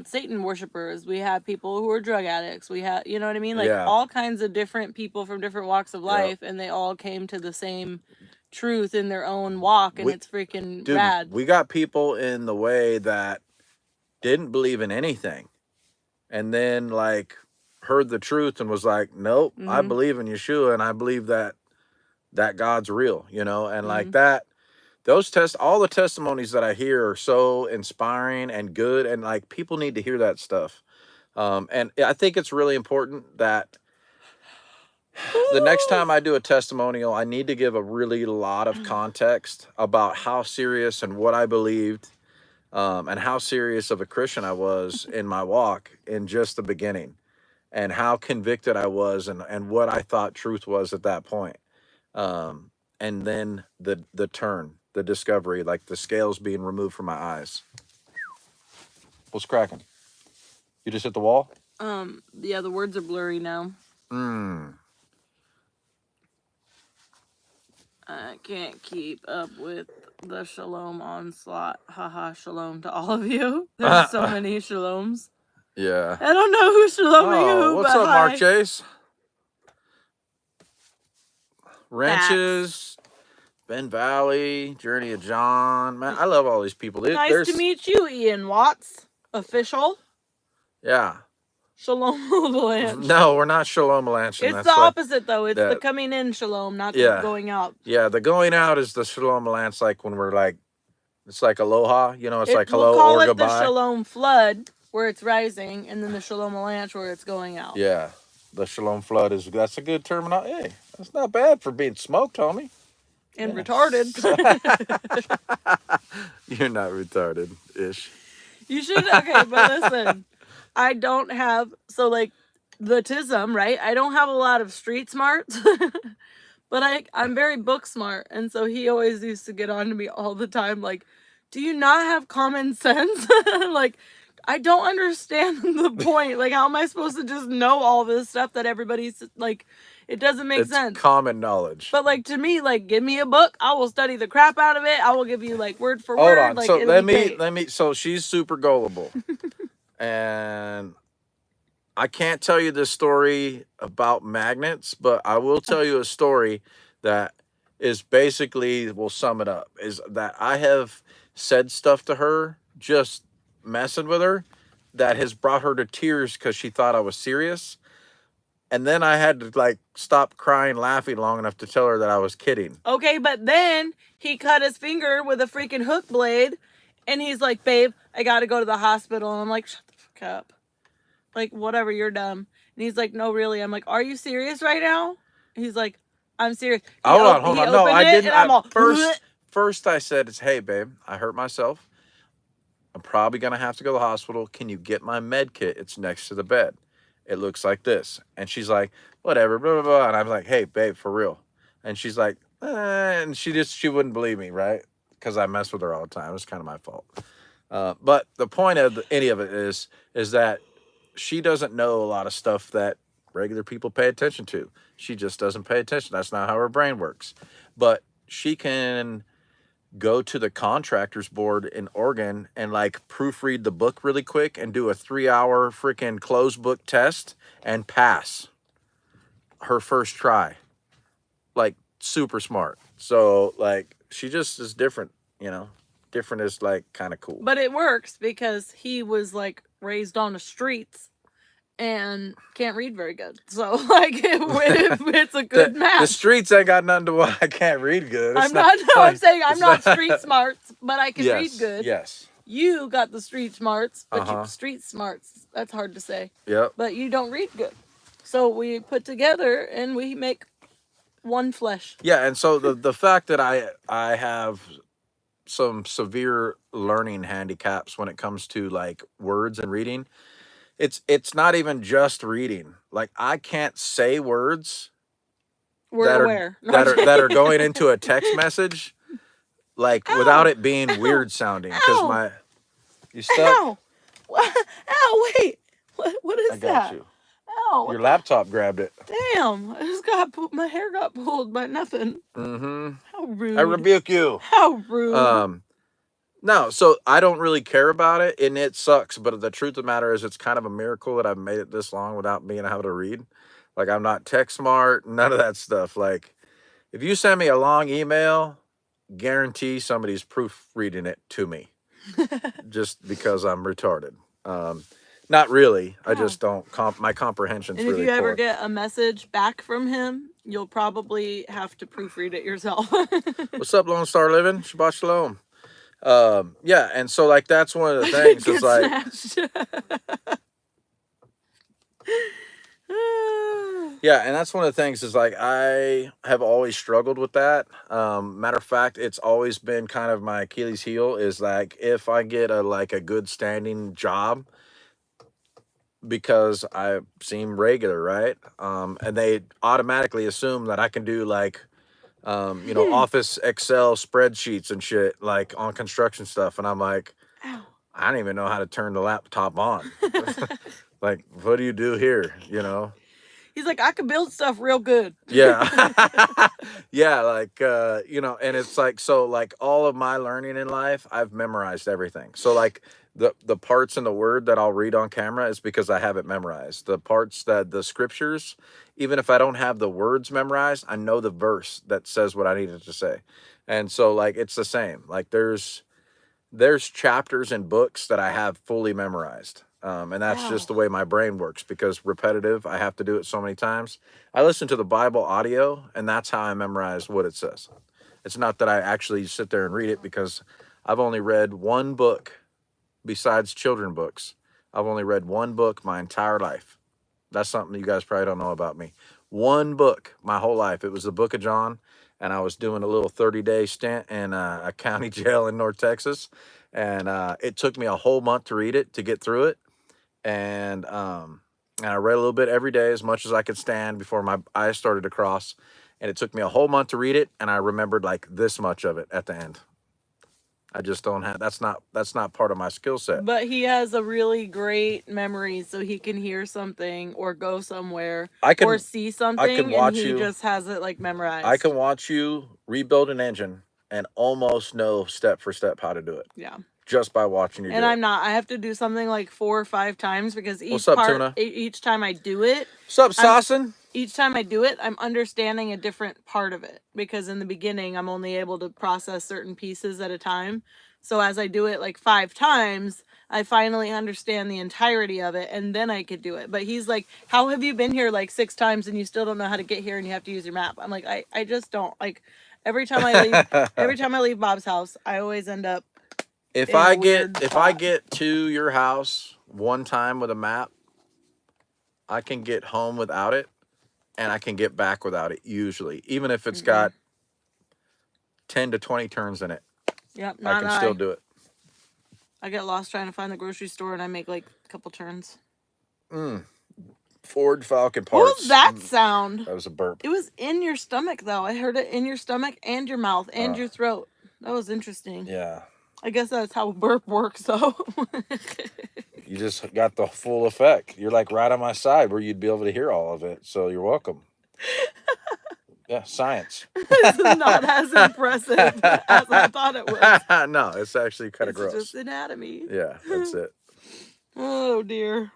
Satan worshipers. We have people who are drug addicts. We have, you know what I mean? Like all kinds of different people from different walks of life, and they all came to the same truth in their own walk, and it's freaking rad. We got people in the way that didn't believe in anything, and then like heard the truth and was like, nope, I believe in Yeshua, and I believe that God's real, you know, and like that. All the testimonies that I hear are so inspiring and good, and like people need to hear that stuff. And I think it's really important that the next time I do a testimonial, I need to give a really lot of context about how serious and what I believed, and how serious of a Christian I was in my walk in just the beginning, and how convicted I was, and what I thought truth was at that point. And then the turn, the discovery, like the scales being removed from my eyes. What's cracking? You just hit the wall? Yeah, the words are blurry now. I can't keep up with the shalom onslaught. Haha, shalom to all of you. There's so many shaloms. Yeah. I don't know who's shaloming who, what's but up, hi. Mark Chase? Wrenches, Ben Valley, Journey of John. Man, I love all these people. Nice to meet you, Ian Watts. Official. Yeah. Shalom avalanche. No, we're not shalom avalanche. It's the opposite though. It's the that- coming in shalom, not the Yeah. going out. Yeah, the going out is the shalom avalanche, like when we're like, it's like aloha, you know, it's like hello We'll call or it goodbye. the shalom flood where it's rising, and then the shalom avalanche where it's going out. Yeah, the shalom flood that's a good terminology. Hey, that's not bad for being smoked, homie. And retarded. You're not retarded-ish. You should, okay, but listen, I don't have, so like the tism, right? I don't have a lot of street smarts, but I'm very book smart. And so he always used to get on to me all the time, like, do you not have common sense? Like, I don't understand the point. Like, how am I supposed to just know all this stuff that everybody's like, it doesn't make sense. It's common knowledge. But like to me, like give me a book, I will study the crap out of it. I will give you like word for Hold word. on. Like, So let great. me. So she's super gullible, and I can't tell you this story about magnets, but I will tell you a story that is basically will sum it up. Is that I have said stuff to her, just messing with her, that has brought her to tears because she thought I was serious. And then I had to like stop crying, laughing long enough to tell her that I was kidding. Okay, but then he cut his finger with a freaking hook blade, and he's like, "Babe, I gotta go to the hospital." And I'm like, "Shut the fuck up. Like, whatever, you're dumb." And he's like, "No, really." I'm like, "Are you serious right now?" He's like, "I'm serious." Hold on. No, I didn't. And I'm all, first I said, "Hey, babe, I hurt myself. I'm probably gonna have to go to the hospital. Can you get my med kit? It's next to the bed. It looks like this." And she's like, "Whatever, blah, blah, blah." And I'm like, "Hey, babe, for real." And she's like, and she wouldn't believe me, right? Because I mess with her all the time. It's kind of my fault. But the point of any of it is that she doesn't know a lot of stuff that regular people pay attention to. She just doesn't pay attention. That's not how her brain works. But she can go to the contractors board in Oregon and like proofread the book really quick and do a 3-hour freaking closed book test and pass her first try. Like super smart. So like she just is different, you know. Different is like kind of cool. But it works because he was like raised on the streets and can't read very good. So like it's a good match. The streets ain't got nothing to why I can't read good. I'm saying I'm not street smarts, but I can read good. Yes. You got the street smarts, but you street smarts, that's hard to say. Yep. But you don't read good. So we put together and we make one flesh. Yeah, and so the fact that I have some severe learning handicaps when it comes to like words and reading, it's not even just reading. Like I can't say words that are going into a text message like without it being weird sounding because you stuck. Ow! Ow! Wait! What is that? I got you. Ow! Your laptop grabbed it. Damn! I just my hair got pulled by nothing. Mm-hmm. How rude! I rebuke you. How rude! No, so I don't really care about it, and it sucks. But the truth of the matter is, it's kind of a miracle that I've made it this long without being able to read. Like I'm not tech smart, none of that stuff. Like if you send me a long email, guarantee somebody's proofreading it to me, just because I'm retarded. Not really. I just don't. My comprehension's really poor. And if you ever get a message back from him, you'll probably have to proofread it yourself. What's up, Lone Star Living? Shabbat Shalom. Yeah, and so like that's one of the things. It's like, yeah, and that's one of the things is like I have always struggled with that. Matter of fact, it's always been kind of my Achilles heel is like if I get a good standing job because I seem regular, right? And they automatically assume that I can do like Office Excel spreadsheets and shit like on construction stuff. And I'm like, I don't even know how to turn the laptop on. Like, what do you do here? He's like, I can build stuff real good. Yeah. Yeah. Like, and it's like, so like all of my learning in life, I've memorized everything. So like the parts in the word that I'll read on camera is because I have it memorized. The parts that the scriptures, even if I don't have the words memorized, I know the verse that says what I needed to say. And so like, it's the same. Like there's chapters in books that I have fully memorized. And that's Wow. just the way my brain works, because repetitive, I have to do it so many times. I listen to the Bible audio, and that's how I memorize what it says. It's not that I actually sit there and read it, because I've only read one book besides children books. I've only read one book my entire life. That's something you guys probably don't know about me. One book my whole life. It was the book of John, and I was doing a little 30-day stint in a county jail in North Texas. And it took me a whole month to read it, to get through it. And I read a little bit every day, as much as I could stand, before my eyes started to cross. And it took me a whole month to read it, and I remembered like this much of it at the end. I just don't have, that's not part of my skill set. But he has a really great memory, so he can hear something or go somewhere or see something, and he just has it like memorized. I can watch you rebuild an engine and almost know step for step how to do it. Yeah. Just by watching you do it. And I'm not. I have to do something like 4 or 5 times, because What's up, Tuna? each time I do it. What's up, Saucin? Each time I do it, I'm understanding a different part of it, because in the beginning, I'm only able to process certain pieces at a time. So as I do it like 5 times, I finally understand the entirety of it, and then I could do it. But he's like, how have you been here like 6 times and you still don't know how to get here, and you have to use your map? I'm like, I just don't. Like, every time I leave Bob's house, I always end up if I get to your house one time with a map, I can get home without it, and I can get back without it usually, even if it's got 10 to 20 turns in it. Yep, I can still do it. I get lost trying to find the grocery store, and I make like a couple turns. Ford Falcon parts. What was that sound? That was a burp. It was in your stomach, though. I heard it in your stomach and your mouth and your throat. That was interesting. Yeah. I guess that's how a burp works, though. You just got the full effect. You're like right on my side where you'd be able to hear all of it. So you're welcome. Yeah, science. It's not as impressive as I thought it was. No, it's actually kind of gross. It's just anatomy. Yeah, that's it. Oh, dear.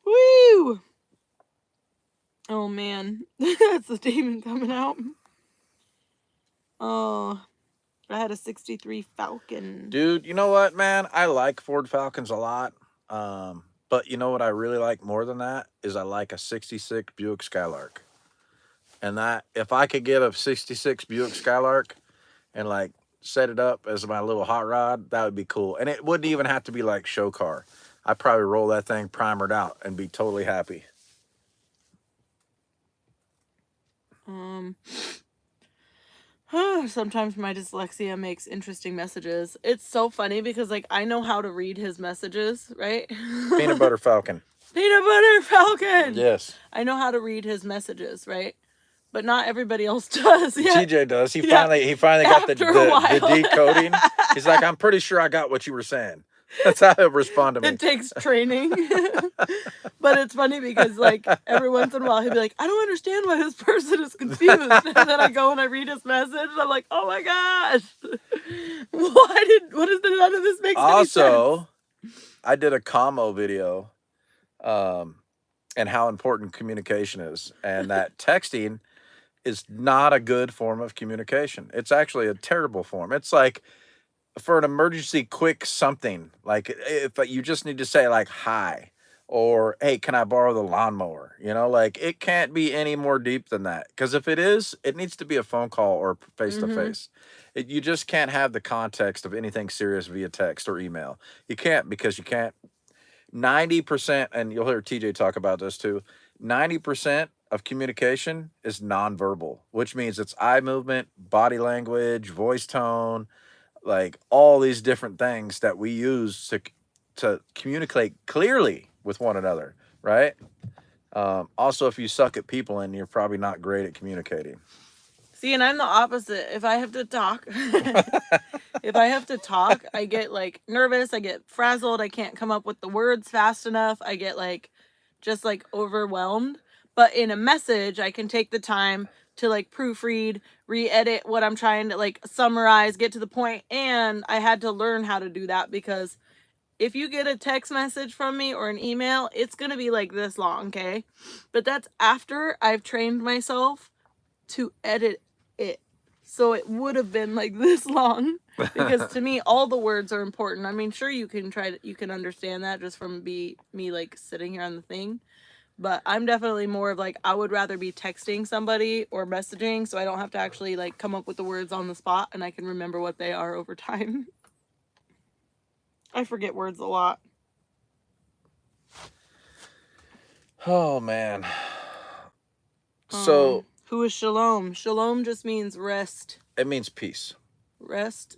Woo! Oh, man. That's the demon coming out. Oh, I had a 63 Falcon. Dude, you know what, man? I like Ford Falcons a lot. But you know what I really like more than that is I like a 66 Buick Skylark. And that, if I could get a 66 Buick Skylark and like set it up as my little hot rod, that would be cool. And it wouldn't even have to be like show car. I'd probably roll that thing primered out and be totally happy. Sometimes my dyslexia makes interesting messages. It's so funny because like I know how to read his messages, right? Peanut Butter Falcon. Peanut Butter Falcon. Yes. I know how to read his messages, right? But not everybody else does. Yeah. TJ does. He finally got the decoding. He's like, I'm pretty sure I got what you were saying. That's how he'll respond to me. It takes training. But it's funny because like every once in a while he'll be like, I don't understand why this person is confused. And then I go and I read his message and I'm like, oh my gosh. What is the none of this makes any sense? Also, I did a commo video and how important communication is, and that texting is not a good form of communication. It's actually a terrible form. It's like for an emergency quick something, like if you just need to say like hi or hey, can I borrow the lawnmower? You know, like it can't be any more deep than that, because if it is, it needs to be a phone call or face to face. You just can't have the context of anything serious via text or email. You can't, because you can't. 90%, and you'll hear TJ talk about this too, 90% of communication is nonverbal, which means it's eye movement, body language, voice tone, like all these different things that we use to communicate clearly with one another, right? Also, if you suck at people, and you're probably not great at communicating. See, and I'm the opposite. If I have to talk, I get like nervous. I get frazzled. I can't come up with the words fast enough. I get like, just like overwhelmed. But in a message, I can take the time to like proofread, re-edit what I'm trying to like summarize, get to the point. And I had to learn how to do that, because if you get a text message from me or an email, it's going to be like this long, okay? But that's after I've trained myself to edit it So it would have been like this long, because to me all the words are important. I mean, sure, you can understand that just from me like sitting here on the thing, but I'm definitely more of like, I would rather be texting somebody or messaging, so I don't have to actually like come up with the words on the spot, and I can remember what they are over time. I forget words a lot. Oh man. So who is shalom? Shalom just means rest. It means peace. Rest.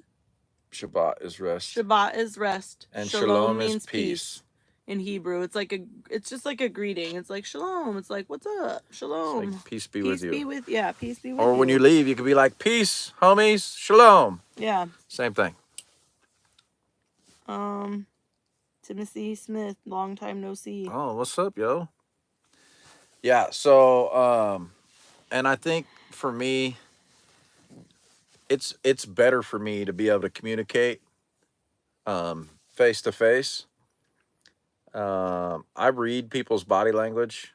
Shabbat is rest. Shabbat is rest. And shalom means peace. In Hebrew, it's just like a greeting. It's like shalom. It's like, what's up? Shalom. Like, peace be with you. Peace be with you. Or when you leave, you could be like, peace, homies, shalom. Yeah. Same thing. Timothy Smith, long time no see. Oh, what's up, yo? Yeah, so and I think for me, it's better for me to be able to communicate face to face. I read people's body language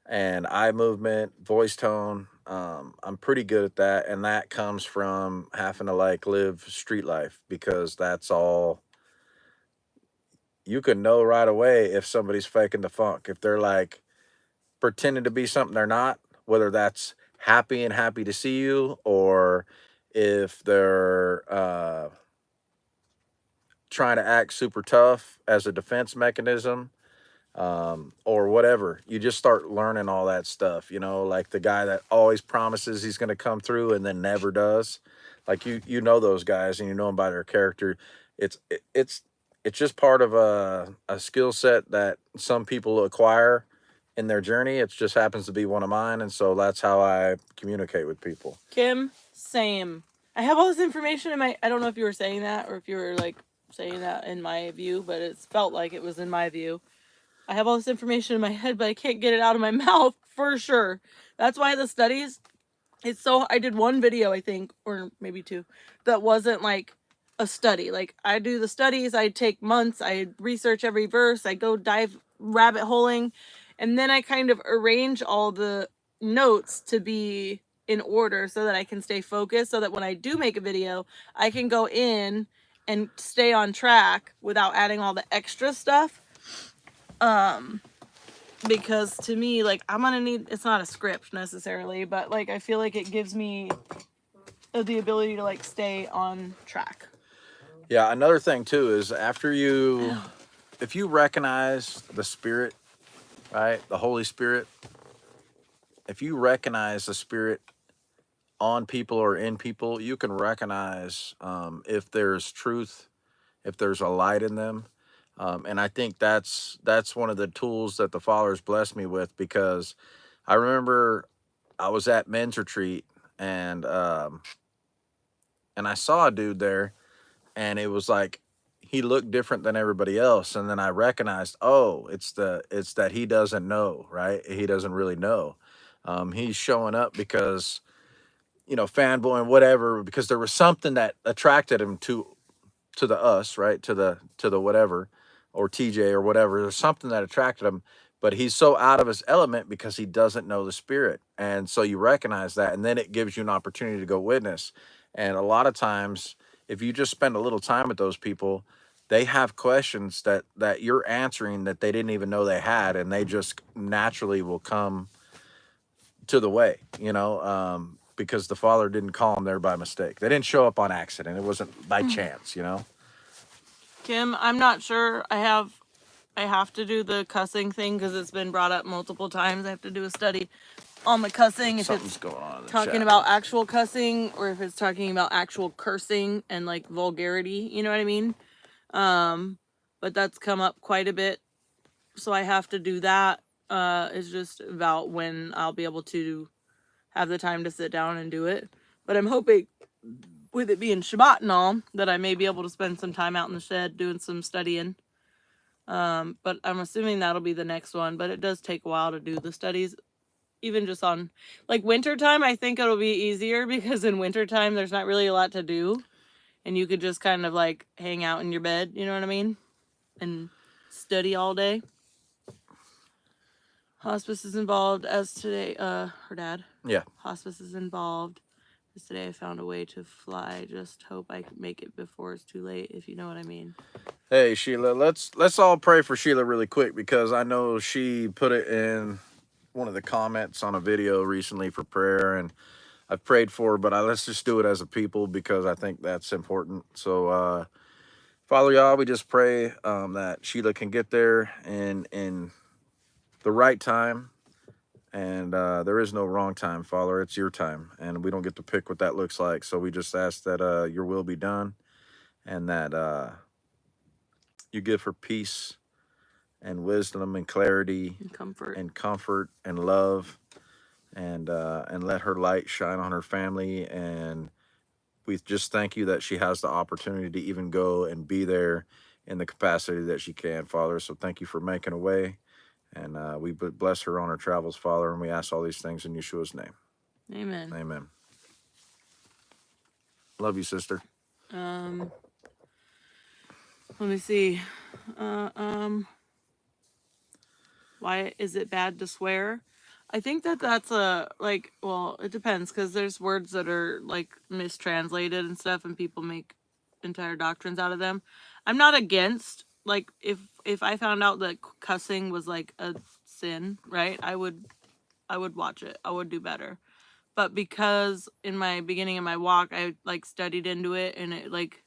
and eye movement, voice tone. I'm pretty good at that, and that comes from having to like live street life, because that's all you can know right away if somebody's faking the funk. If they're like pretending to be something they're not, whether that's happy to see you, or if they're trying to act super tough as a defense mechanism, or whatever. You just start learning all that stuff, like the guy that always promises he's going to come through and then never does. Like you know those guys, and you know them by their character. It's just part of a skill set that some people acquire in their journey. It just happens to be one of mine, and so that's how I communicate with people. Kim, same. I have all this information in my, I don't know if you were saying that or if you were like saying that in my view, but it felt like it was in my view. I have all this information in my head, but I can't get it out of my mouth for sure. That's why the studies, I did one video, I think, or maybe two, that wasn't like a study. Like, I do the studies, I take months, I research every verse, I go dive rabbit holing, and then I kind of arrange all the notes to be in order so that I can stay focused, so that when I do make a video, I can go in and stay on track without adding all the extra stuff. Because to me, like, I'm gonna need, it's not a script necessarily, but like, I feel like it gives me the ability to like stay on track. Yeah, another thing too is if you recognize the Spirit, right, the Holy Spirit, if you recognize the Spirit on people or in people, you can recognize if there's truth, if there's a light in them. And I think that's one of the tools that the Father's blessed me with, because I remember I was at men's retreat, and I saw a dude there, and it was like he looked different than everybody else, and then I recognized, oh, it's that he doesn't know, right? He doesn't really know. He's showing up because, fanboy and whatever, because there was something that attracted him to the us, right? To the whatever, or TJ or whatever. There's something that attracted him, but he's so out of his element because he doesn't know the Spirit. And so you recognize that, and then it gives you an opportunity to go witness. And a lot of times, if you just spend a little time with those people, they have questions that you're answering that they didn't even know they had, and they just naturally will come to the way, because the Father didn't call them there by mistake. They didn't show up on accident. It wasn't by chance, Kim, I'm not sure. I have to do the cussing thing because it's been brought up multiple times. I have to do a study on the cussing, if Something's it's going on in the talking chat. about actual cussing or if it's talking about actual cursing and like vulgarity, you know what I mean? But that's come up quite a bit, so I have to do that. It's just about when I'll be able to have the time to sit down and do it. But I'm hoping, with it being Shabbat and all, that I may be able to spend some time out in the shed doing some studying. But I'm assuming that'll be the next one. But it does take a while to do the studies. Even just on, like, wintertime, I think it'll be easier, because in wintertime, there's not really a lot to do. And you could just kind of, like, hang out in your bed, you know what I mean? And study all day. Hospice is involved as today, her dad. Yeah. Hospice is involved Today I found a way to fly. Just hope I can make it before it's too late, if you know what I mean. Hey Sheila, let's all pray for Sheila really quick, because I know she put it in one of the comments on a video recently for prayer, and I've prayed for her, but let's just do it as a people, because I think that's important. So Father God, we just pray that Sheila can get there in the right time. And there is no wrong time, Father. It's your time, and we don't get to pick what that looks like. So we just ask that your will be done, and that you give her peace and wisdom and clarity And comfort. and comfort and love, and let her light shine on her family. And we just thank you that she has the opportunity to even go and be there in the capacity that she can, Father. So thank you for making a way. And we bless her on her travels, Father. And we ask all these things in Yeshua's name. Amen. Amen. Love you, sister. Let me see. Why is it bad to swear? I think that's well, it depends, because there's words that are like mistranslated and stuff, and people make entire doctrines out of them. I'm not against, like, if I found out that cussing was like a sin, right? I would watch it. I would do better. But because in my beginning of my walk, I like studied into it, and it, like,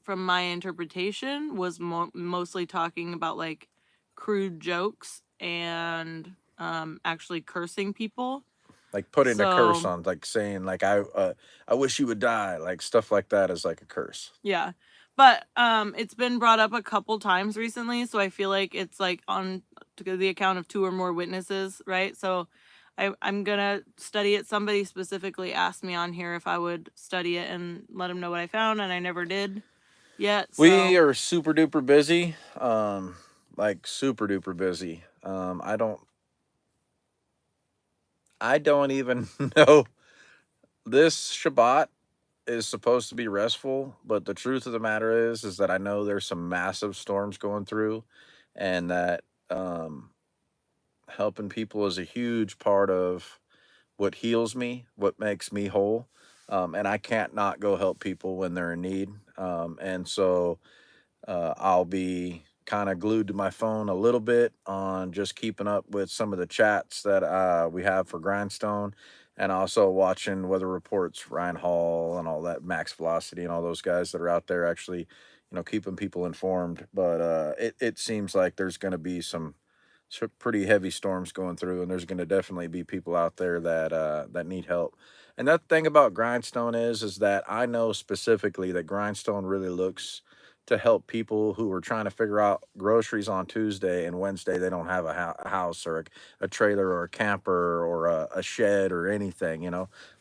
from my interpretation, was mostly talking about like crude jokes and actually cursing people. Like putting a curse So on, like saying, like I wish you would die, like stuff like that is like a curse. yeah, but it's been brought up a couple times recently, so I feel like it's like on to the account of 2 or more witnesses, right? So I'm gonna study it. Somebody specifically asked me on here if I would study it and let them know what I found, and I never did yet. We So are super duper busy, like super duper busy. I don't even know. This Shabbat is supposed to be restful, but the truth of the matter is that I know there's some massive storms going through, and that um, helping people is a huge part of what heals me, what makes me whole. And I can't not go help people when they're in need. And so I'll be kind of glued to my phone a little bit on just keeping up with some of the chats that we have for Grindstone, and also watching weather reports, Ryan Hall, and all that, Max Velocity, and all those guys that are out there actually, keeping people informed. But it seems like there's going to be some pretty heavy storms going through, and there's going to definitely be people out there that need help. And that thing about Grindstone is that I know specifically that Grindstone really looks to help people who are trying to figure out groceries on Tuesday, and Wednesday they don't have a house, or a trailer, or a camper, or a shed, or anything,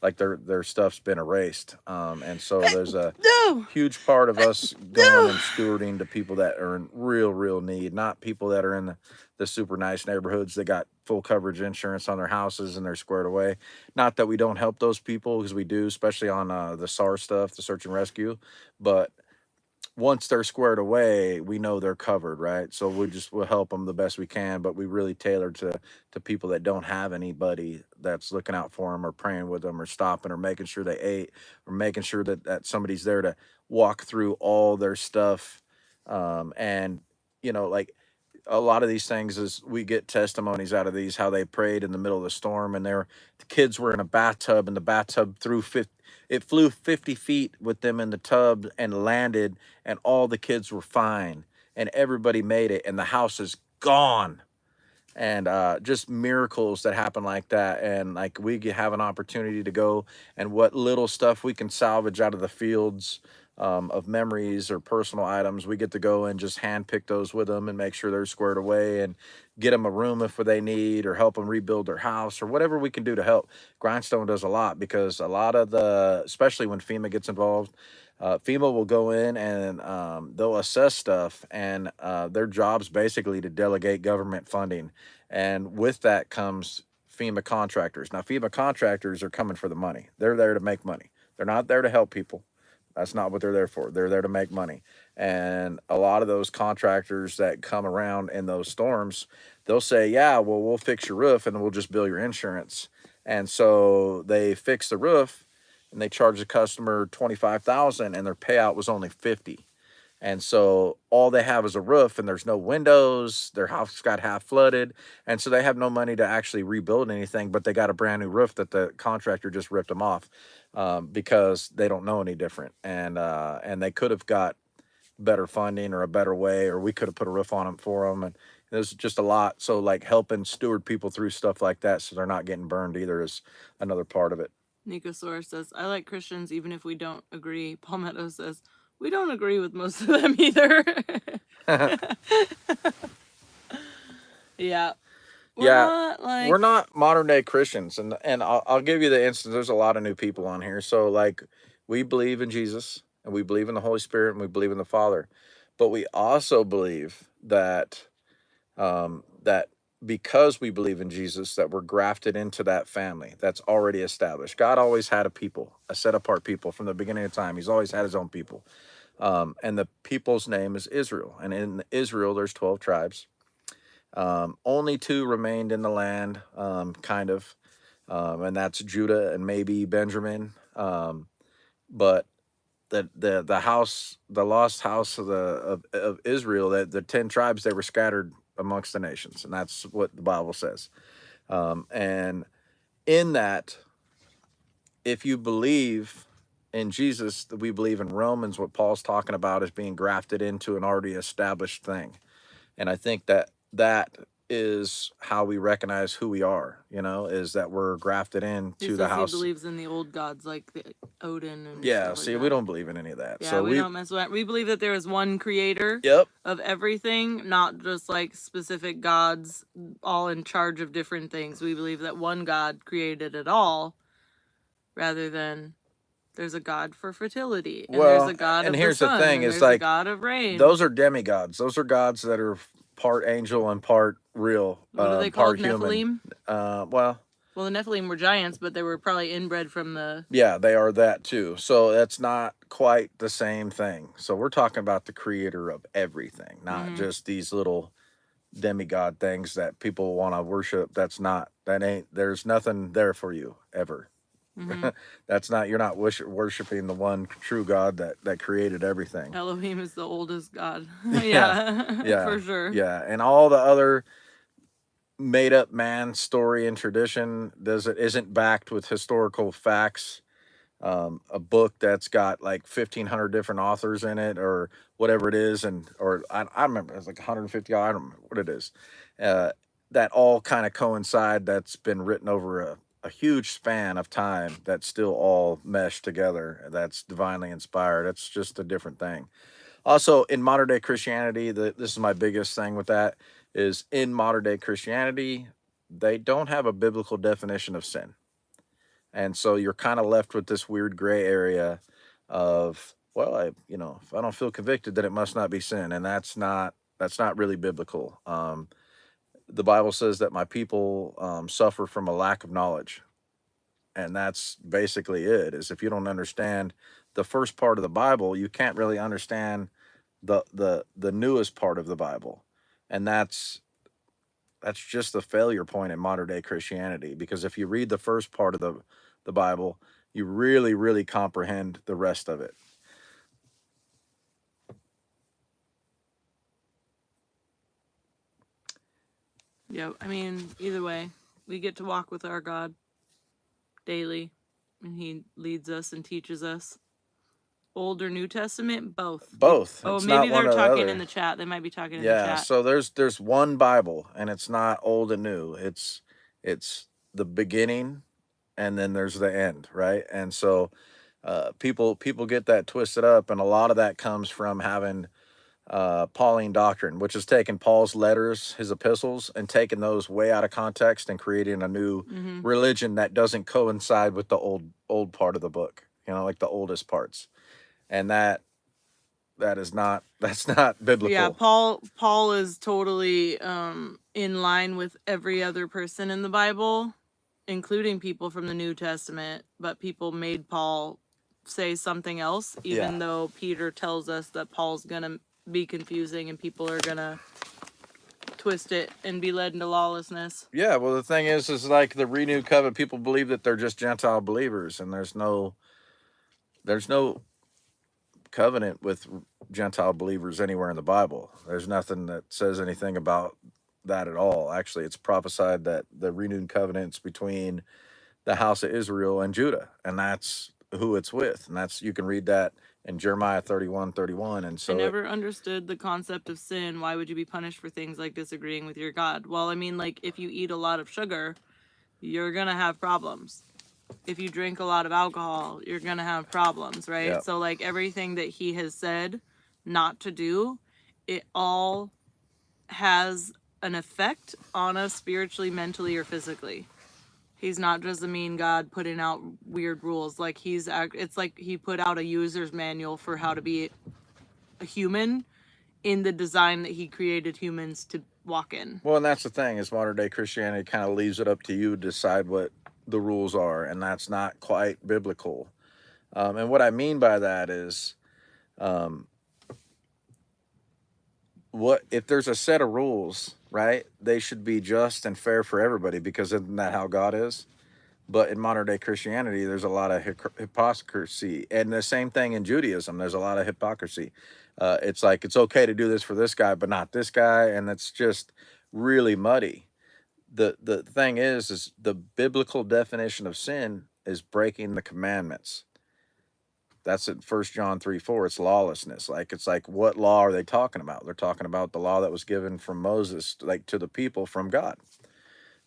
like their stuff's been erased. And so there's a no, huge part of us going no. and stewarding to people that are in real need, not people that are in the super nice neighborhoods that got full coverage insurance on their houses and they're squared away. Not that we don't help those people, because we do, especially on the SAR stuff, the search and rescue. But once they're squared away, we know they're covered, right? So we'll help them the best we can, but we really tailor to people that don't have anybody that's looking out for them, or praying with them, or stopping, or making sure they ate, or making sure that somebody's there to walk through all their stuff. And like, a lot of these things is we get testimonies out of these, how they prayed in the middle of the storm, and the kids were in a bathtub, and the bathtub flew 50 feet with them in the tub and landed, and all the kids were fine, and everybody made it, and the house is gone. And just miracles that happen like that. And like, have an opportunity to go, and what little stuff we can salvage out of the fields, of memories or personal items, we get to go and just hand pick those with them, and make sure they're squared away, and get them a room if they need, or help them rebuild their house, or whatever we can do to help. Grindstone does a lot, because a lot of especially when FEMA gets involved, FEMA will go in, and they'll assess stuff, and their job's basically to delegate government funding. And with that comes FEMA contractors. Now, FEMA contractors are coming for the money. They're there to make money. They're not there to help people. That's not what they're there for. They're there to make money. And a lot of those contractors that come around in those storms, they'll say, yeah, well, we'll fix your roof, and we'll just bill your insurance. And so they fix the roof, and they charged the customer $25,000, and their payout was only $50,000. And so all they have is a roof, and there's no windows. Their house got half flooded. And so they have no money to actually rebuild anything, but they got a brand new roof that the contractor just ripped them off, because they don't know any different. And they could have got better funding or a better way, or we could have put a roof on them for them. And there's just a lot. So like helping steward people through stuff like that so they're not getting burned either is another part of it. Nicosaurus says, I like Christians even if we don't agree. Palmetto says, we don't agree with most of them either. Yeah. We're not modern day Christians. And I'll give you the instance. There's a lot of new people on here. So like, we believe in Jesus, and we believe in the Holy Spirit, and we believe in the Father. But we also believe that that because we believe in Jesus, that we're grafted into that family that's already established. God always had a people, a set apart people from the beginning of time. He's always had his own people. And the people's name is Israel. And in Israel, there's 12 tribes. Only 2 remained in the land, kind of. And that's Judah and maybe Benjamin. But the house, the lost house of Israel, the 10 tribes, they were scattered amongst the nations, and that's what the Bible says. And in that, if you believe in Jesus, we believe in Romans, what Paul's talking about is being grafted into an already established thing. And I think that is how we recognize who we are, is that we're grafted into the house. He believes in the old gods like the Odin and stuff like that. We don't believe in any of that. Yeah, so we don't mess with that. We believe that there is one creator of everything, not just like specific gods all in charge of different things. We believe that one God created it all, rather than there's a God for fertility, and there's a God of here's the sun, the thing, and is there's like, a God of rain. Those are demigods. Those are gods that are part angel and part real. What are they called? Nephilim? Well, the Nephilim were giants, but they were probably inbred from the... Yeah, they are that too. So that's not quite the same thing. So we're talking about the creator of everything, not just these little demigod things that people want to worship. There's nothing there for you ever. That's not, you're not worshiping the one true God that created everything. Elohim is the oldest God. Yeah, for sure. Yeah, and all the other made up man story and tradition isn't backed with historical facts. A book that's got like 1,500 different authors in it, or whatever it is, or I remember it's like 150. I don't remember what it is. That all kind of coincide. That's been written over a huge span of time. That's still all meshed together. That's divinely inspired. It's just a different thing. Also, in modern day Christianity, this is my biggest thing with that, is in modern day Christianity, they don't have a biblical definition of sin. And so you're kind of left with this weird gray area of, well, if I don't feel convicted, then it must not be sin. And that's not really biblical. The Bible says that my people suffer from a lack of knowledge. And that's basically it, is if you don't understand the first part of the Bible, you can't really understand the newest part of the Bible. And that's just the failure point in modern day Christianity, because if you read the first part of the Bible, you really, really comprehend the rest of it. Yeah, I mean, either way, we get to walk with our God daily, and he leads us and teaches us. Old or New Testament? Both. Oh, it's maybe they're talking in the chat. They might be talking in the chat. Yeah, so there's one Bible, and it's not old and new. It's the beginning, and then there's the end, right? And so people get that twisted up, and a lot of that comes from having Pauline doctrine, which is taking Paul's letters, his epistles, and taking those way out of context and creating a new religion that doesn't coincide with the old part of the book, like the oldest parts. And that's not biblical. Yeah, Paul is totally in line with every other person in the Bible, including people from the New Testament, but people made Paul say something else, even though Peter tells us that Paul's gonna be confusing and people are gonna twist it and be led into lawlessness. Yeah, well, the thing is like the renewed covenant, people believe that they're just Gentile believers, and there's no there's no covenant with Gentile believers anywhere in the Bible. There's nothing that says anything about that at all. Actually, it's prophesied that the renewed covenant's between the house of Israel and Judah, and that's who it's with. And that's, you can read that in Jeremiah 31:31. And I so never understood the concept of sin. Why would you be punished for things like disagreeing with your God? Well, I mean, like, if you eat a lot of sugar, you're going to have problems. If you drink a lot of alcohol, you're going to have problems, right? yeah. So, like, everything that he has said not to do, it all has an effect on us spiritually, mentally, or physically. He's not just a mean God putting out weird rules. Like, it's like he put out a user's manual for how to be a human in the design that he created humans to walk in. Well, and that's the thing, is modern day Christianity kind of leaves it up to you to decide what the rules are, and that's not quite biblical. And what I mean by that is, what if there's a set of rules, right? They should be just and fair for everybody, because isn't that how God is? But in modern day Christianity, there's a lot of hypocrisy, and the same thing in Judaism. There's a lot of hypocrisy. It's like, it's okay to do this for this guy, but not this guy, and it's just really muddy. The thing is the biblical definition of sin is breaking the commandments. That's at 1 John 3:4. It's lawlessness. Like, it's like, what law are they talking about? They're talking about the law that was given from Moses, like, to the people from God.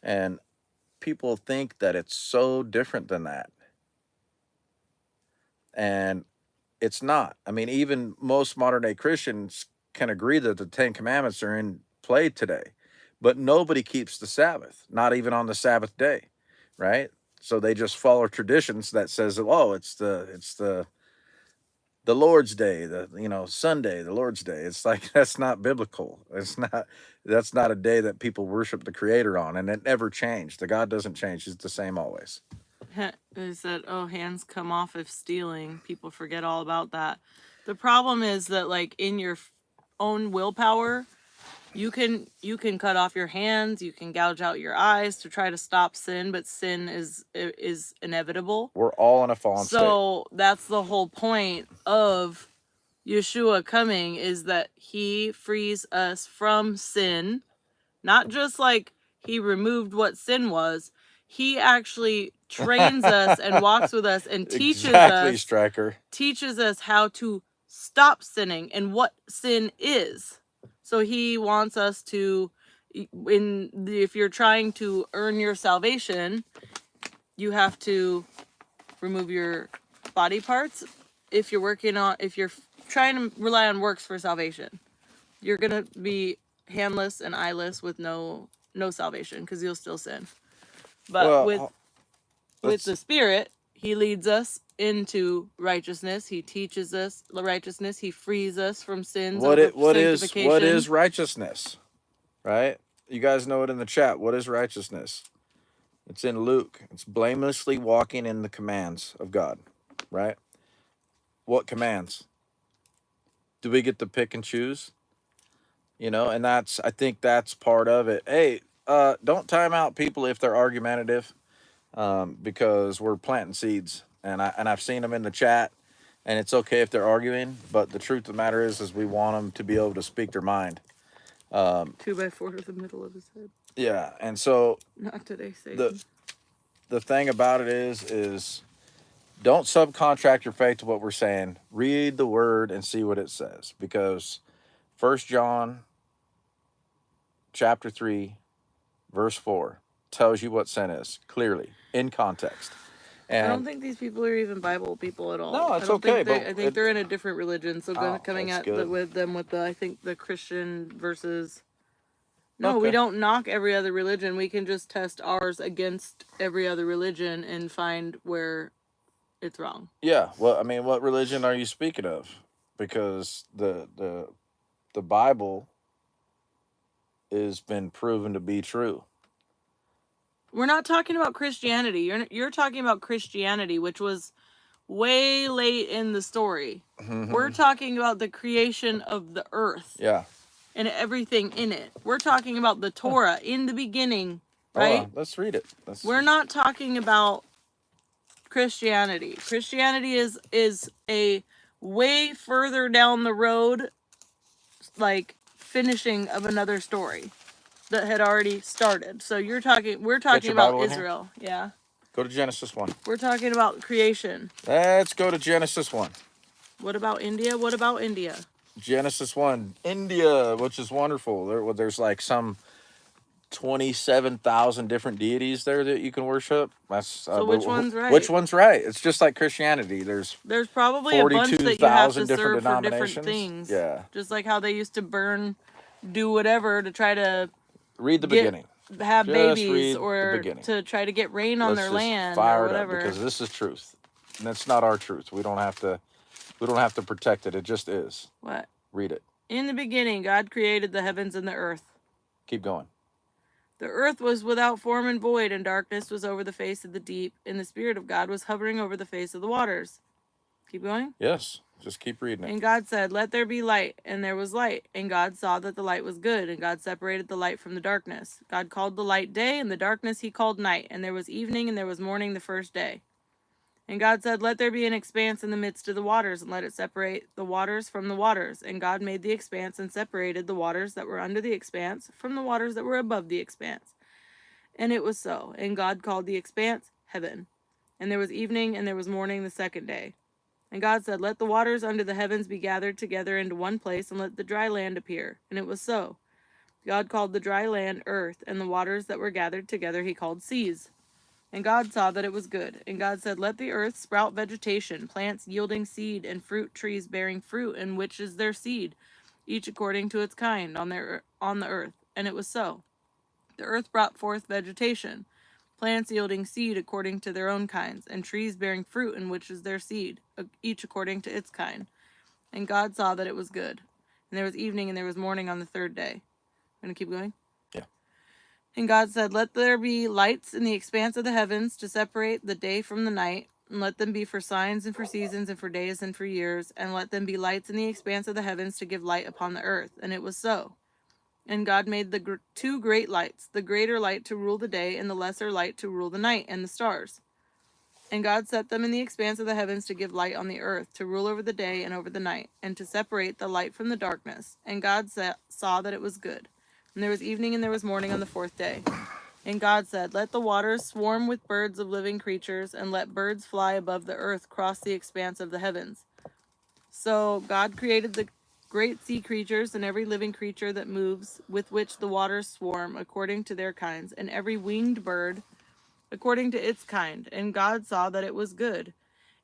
And people think that it's so different than that. And it's not. I mean, even most modern day Christians can agree that the 10 Commandments are in play today, but nobody keeps the Sabbath, not even on the Sabbath day, right? So they just follow traditions that says, oh, it's the Lord's Day, Sunday, the Lord's Day. It's like, that's not biblical. That's not a day that people worship the Creator on, and it never changed. The God doesn't change. He's the same always. They said, oh, hands come off if stealing. People forget all about that. The problem is that, like, in your own willpower, you can cut off your hands, you can gouge out your eyes to try to stop sin, but sin is inevitable. We're all in a fallen state. So that's the whole point of Yeshua coming, is that he frees us from sin. Not just like he removed what sin was, he actually trains us and walks with us and teaches us, Striker. teaches us how to stop sinning and what sin is. So he wants us to, if you're trying to earn your salvation, you have to remove your body parts. If you're trying to rely on works for salvation, you're gonna be handless and eyeless with no salvation, because you'll still sin. But with the Spirit, he leads us into righteousness. He teaches us righteousness. He frees us from sins. What is righteousness? Right? You guys know it in the chat. What is righteousness? It's in Luke. It's blamelessly walking in the commands of God. Right? What commands? Do we get to pick and choose? And I think that's part of it. Hey, don't time out people if they're argumentative, because we're planting seeds, and I've seen them in the chat, and it's okay if they're arguing, but the truth of the matter is we want them to be able to speak their mind. 2x4 to the middle of his head. Yeah, and so not today, Satan. The thing about it is don't subcontract your faith to what we're saying. Read the word and see what it says, because 1 John chapter 3 verse 4 tells you what sin is clearly in context. And I don't think these people are even Bible people at all. No, it's okay. I think they're in a different religion. So coming at with the Christian versus. No, okay. We don't knock every other religion. We can just test ours against every other religion and find where it's wrong. Yeah. Well, I mean, what religion are you speaking of? Because the Bible has been proven to be true. We're not talking about Christianity. You're talking about Christianity, which was way late in the story. Mm-hmm. We're talking about the creation of the earth. Yeah. And everything in it. We're talking about the Torah in the beginning, right? Let's read it. We're not talking about Christianity. Christianity is a way further down the road, like finishing of another story that had already started. So we're talking about Bible in here? Israel. Yeah. Go to Genesis 1. We're talking about creation. Let's go to Genesis 1. What about India? What about India? Genesis 1. India, which is wonderful. There's like some 27,000 different deities there that you can worship. That's So which one's right? Which one's right? It's just like Christianity. There's probably a bunch that you have to 42,000 different serve for different denominations. things. Yeah. Just like how they used to do whatever to try to Read the beginning. Have Just babies read the or beginning. to try to get rain on their land fire or it up, whatever. because this is truth. And that's not our truth. We don't have to protect it. It just is. What? Read it. In the beginning, God created the heavens and the earth. Keep going. The earth was without form and void, and darkness was over the face of the deep, and the Spirit of God was hovering over the face of the waters. Keep going? Yes. Just keep reading it. And God said, "Let there be light," and there was light. And God saw that the light was good, and God separated the light from the darkness. God called the light day, and the darkness he called night. And there was evening, and there was morning the first day. And God said, "Let there be an expanse in the midst of the waters, and let it separate the waters from the waters." And God made the expanse and separated the waters that were under the expanse from the waters that were above the expanse. And it was so. And God called the expanse heaven. And there was evening, and there was morning the second day. And God said, "Let the waters under the heavens be gathered together into one place, and let the dry land appear." And it was so. God called the dry land earth, and the waters that were gathered together he called seas. And God saw that it was good. And God said, "Let the earth sprout vegetation, plants yielding seed, and fruit trees bearing fruit, in which is their seed, each according to its kind, on the earth." And it was so. The earth brought forth vegetation, plants yielding seed according to their own kinds, and trees bearing fruit, in which is their seed, each according to its kind. And God saw that it was good. And there was evening, and there was morning on the third day. I'm going to keep going? Yeah. And God said, "Let there be lights in the expanse of the heavens to separate the day from the night, and let them be for signs and for seasons and for days and for years, and let them be lights in the expanse of the heavens to give light upon the earth." And it was so. And God made the two great lights, the greater light to rule the day, and the lesser light to rule the night, and the stars. And God set them in the expanse of the heavens to give light on the earth, to rule over the day and over the night, and to separate the light from the darkness. And God saw that it was good. And there was evening, and there was morning on the fourth day. And God said, "Let the waters swarm with birds of living creatures, and let birds fly above the earth cross the expanse of the heavens." So God created the great sea creatures and every living creature that moves, with which the waters swarm, according to their kinds, and every winged bird according to its kind. And God saw that it was good.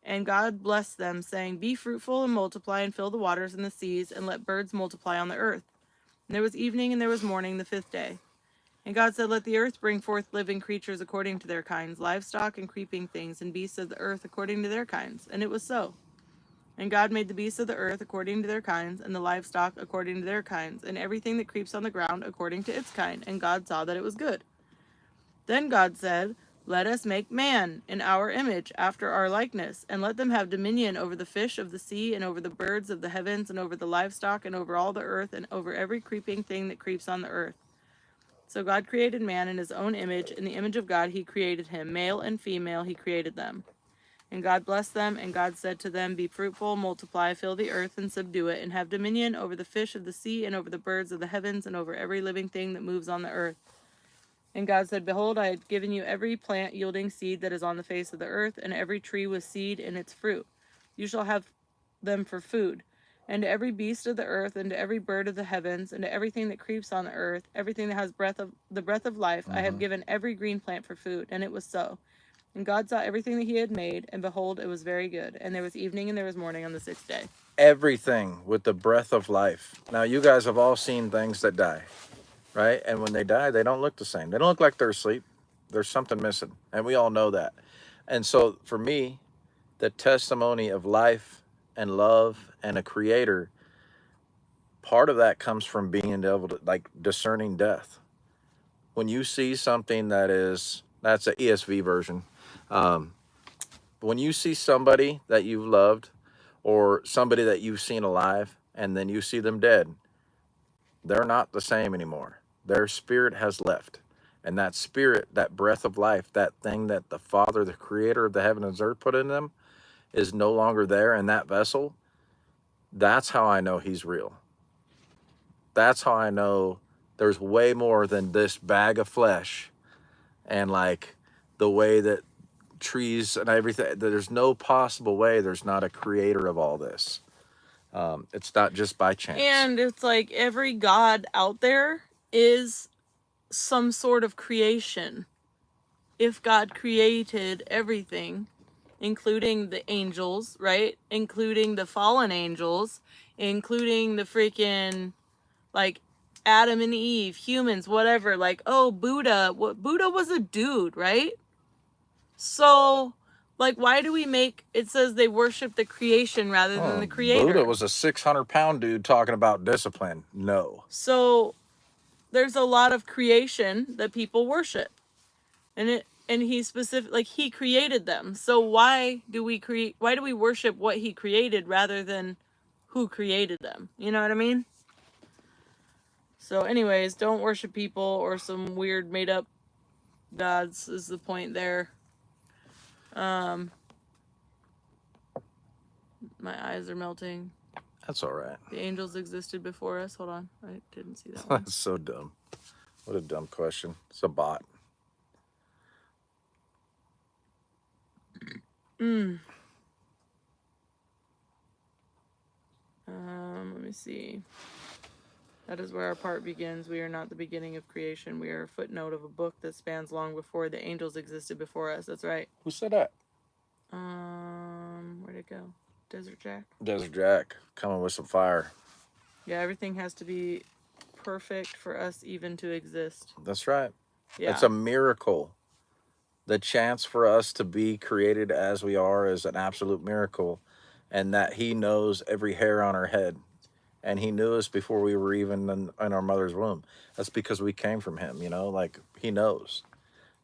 And God blessed them, saying, "Be fruitful and multiply, and fill the waters and the seas, and let birds multiply on the earth." And there was evening, and there was morning the fifth day. And God said, "Let the earth bring forth living creatures according to their kinds, livestock and creeping things, and beasts of the earth according to their kinds." And it was so. And God made the beasts of the earth according to their kinds, and the livestock according to their kinds, and everything that creeps on the ground according to its kind. And God saw that it was good. Then God said, "Let us make man in our image, after our likeness, and let them have dominion over the fish of the sea, and over the birds of the heavens, and over the livestock, and over all the earth, and over every creeping thing that creeps on the earth." So God created man in his own image. In the image of God he created him. Male and female he created them. And God blessed them, and God said to them, "Be fruitful, multiply, fill the earth, and subdue it, and have dominion over the fish of the sea, and over the birds of the heavens, and over every living thing that moves on the earth." And God said, "Behold, I have given you every plant yielding seed that is on the face of the earth, and every tree with seed in its fruit. You shall have them for food. And to every beast of the earth, and to every bird of the heavens, and to everything that creeps on the earth, everything that has the breath of life, I have given every green plant for food." And it was so. And God saw everything that he had made, and behold, it was very good. And there was evening, and there was morning on the sixth day. Everything with the breath of life. Now, you guys have all seen things that die, right? And when they die, they don't look the same. They don't look like they're asleep. There's something missing, and we all know that. And so, for me, the testimony of life and love and a creator, part of that comes from being able to, like, discerning death. When you see something that's an ESV version. When you see somebody that you've loved or somebody that you've seen alive and then you see them dead, they're not the same anymore. Their spirit has left. And that spirit, that breath of life, that thing that the Father, the creator of the heaven and earth put in them, is no longer there in that vessel. That's how I know he's real. That's how I know there's way more than this bag of flesh and like the way that trees and everything. There's no possible way there's not a creator of all this. It's not just by chance. And it's like every god out there is some sort of creation. If God created everything, including the angels, right? Including the fallen angels, including the freaking, like, Adam and Eve, humans, whatever. Like, oh, Buddha was a dude, right? So, like, why do we make, it says they worship the creation rather than the creator? Buddha was a 600-pound dude talking about discipline. No. So, there's a lot of creation that people worship. And he specific, like, he created them. So why do we worship what he created rather than who created them? You know what I mean? So anyways, don't worship people or some weird made up gods is the point there. My eyes are melting. That's all right. The angels existed before us. Hold on. I didn't see that one. That's so dumb. What a dumb question. It's a bot. Let me see. That is where our part begins. We are not the beginning of creation. We are a footnote of a book that spans long before the angels existed before us. That's right. Who said that? Where'd it go? Desert Jack? Desert Jack. Coming with some fire. Yeah, everything has to be perfect for us even to exist. That's right. Yeah. It's a miracle. The chance for us to be created as we are is an absolute miracle. And that he knows every hair on our head. And he knew us before we were even in our mother's womb. That's because we came from him, you know, like he knows.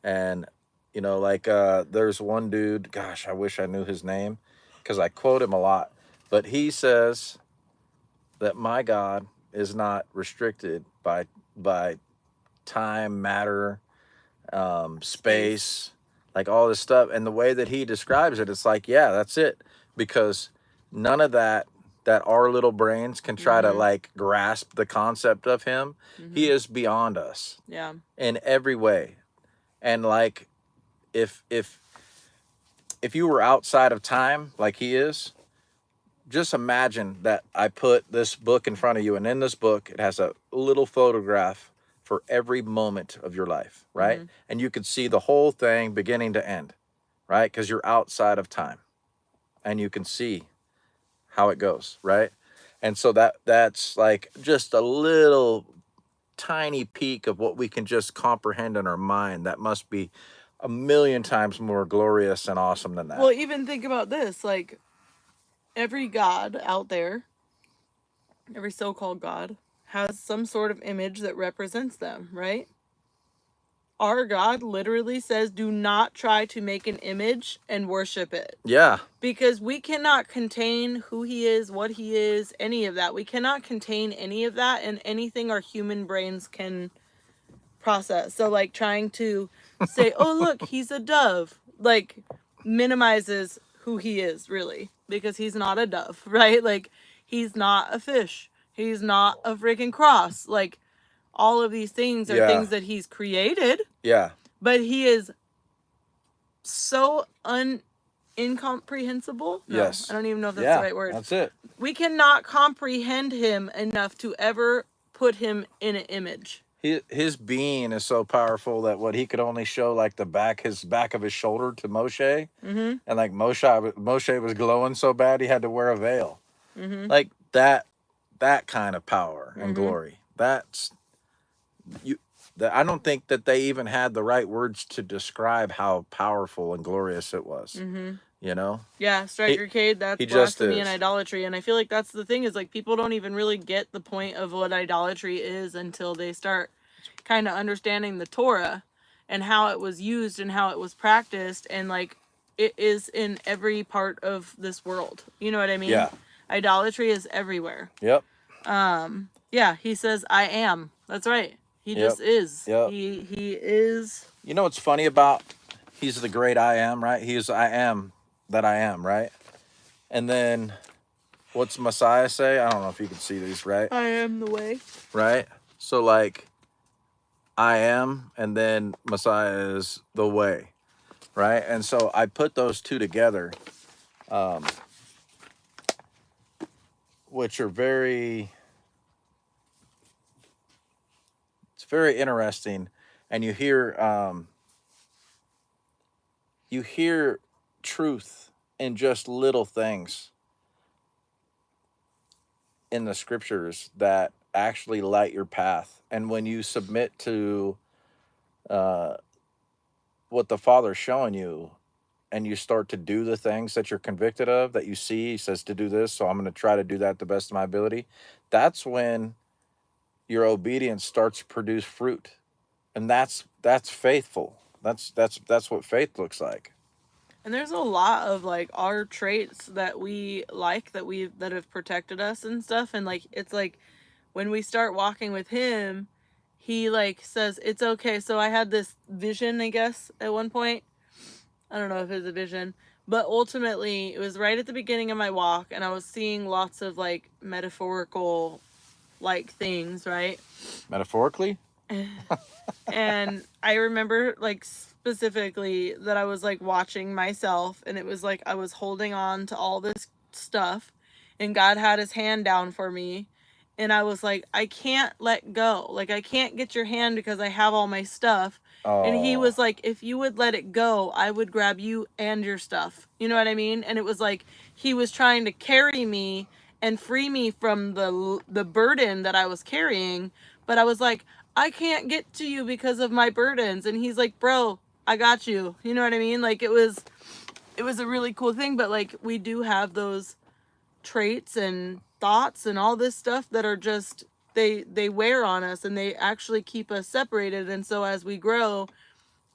And, you know, like there's one dude, gosh, I wish I knew his name because I quote him a lot. But he says that my God is not restricted by time, matter, space, like all this stuff. And the way that he describes it, it's like, yeah, that's it. Because none of that our little brains can try to like grasp the concept of him. He is beyond us. Yeah. In every way. And like if you were outside of time like he is, just imagine that I put this book in front of you, and in this book it has a little photograph for every moment of your life, right? And you could see the whole thing beginning to end, right? Because you're outside of time and you can see how it goes, right? And so that's like just a little tiny peek of what we can just comprehend in our mind. That must be a million times more glorious and awesome than that. Well, even think about this, like every god out there, every so-called god has some sort of image that represents them, right? Our God literally says, do not try to make an image and worship it. Yeah. Because we cannot contain who he is, what he is, any of that. We cannot contain any of that and anything our human brains can process. So, like, trying to say, oh, look, he's a dove, like, minimizes who he is, really. Because he's not a dove, right? Like, he's not a fish. He's not a freaking cross. Like, all of these things are things that he's created. Yeah. But he is so incomprehensible. No, yes. I don't even know if that's the right word. That's it. We cannot comprehend him enough to ever put him in an image. His being is so powerful that what he could only show like the back of his shoulder to Moshe. And like Moshe was glowing so bad he had to wear a veil. Like that kind of power and glory. That's I don't think that they even had the right words to describe how powerful and glorious it was. You know? Yeah, Striker Cade, that's blasphemy and idolatry. And I feel like that's the thing is like people don't even really get the point of what idolatry is until they start kind of understanding the Torah and how it was used and how it was practiced. And like it is in every part of this world. You know what I mean? Yeah. Idolatry is everywhere. Yep. Yeah, he says, I am. That's right. He Yep. just is. Yep. He is. You know what's funny about he's the great I am, right? He's I am that I am, right? And then what's Messiah say? I don't know if you can see these, right? I am the way. Right? So like I am, and then Messiah is the way, right? And so I put those two together, which are it's very interesting. And you hear truth in just little things in the scriptures that actually light your path. And when you submit to what the Father's showing you, and you start to do the things that you're convicted of, that you see, he says to do this, so I'm going to try to do that the best of my ability. That's when your obedience starts to produce fruit, and that's faithful. That's what faith looks like. And there's a lot of like our traits that we like that have protected us and stuff. And like it's like when we start walking with him, he like says it's okay. So I had this vision, I guess, at one point. I don't know if it's a vision, but ultimately it was right at the beginning of my walk, and I was seeing lots of like metaphorical like things, right? Metaphorically? And I remember like specifically that I was like watching myself, and it was like I was holding on to all this stuff, and God had his hand down for me, and I was like, I can't let go. Like I can't get your hand because I have all my stuff. And he Oh, was like, if you would let it go, I would grab you and your stuff. You know what I mean? And it was like he was trying to carry me and free me from the burden that I was carrying, but I was like, I can't get to you because of my burdens. And he's like, bro, I got you. You know what I mean? Like it was a really cool thing, but like we do have those traits and thoughts and all this stuff that are just they wear on us, and they actually keep us separated. And so as we grow,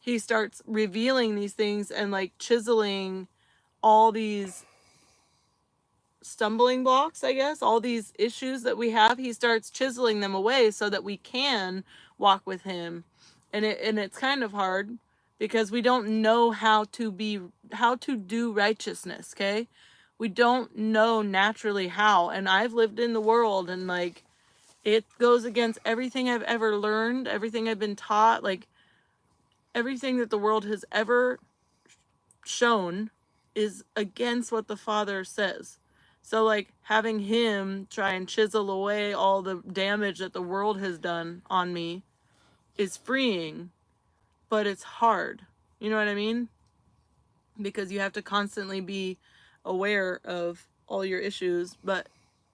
he starts revealing these things and like chiseling all these stumbling blocks, I guess, all these issues that we have. He starts chiseling them away so that we can walk with him. And it's kind of hard because we don't know how to do righteousness, okay? We don't know naturally how. And I've lived in the world, and like it goes against everything I've ever learned, everything I've been taught, like everything that the world has ever shown is against what the Father says. So like having him try and chisel away all the damage that the world has done on me is freeing, but it's hard. You know what I mean? Because you have to constantly be aware of all your issues, but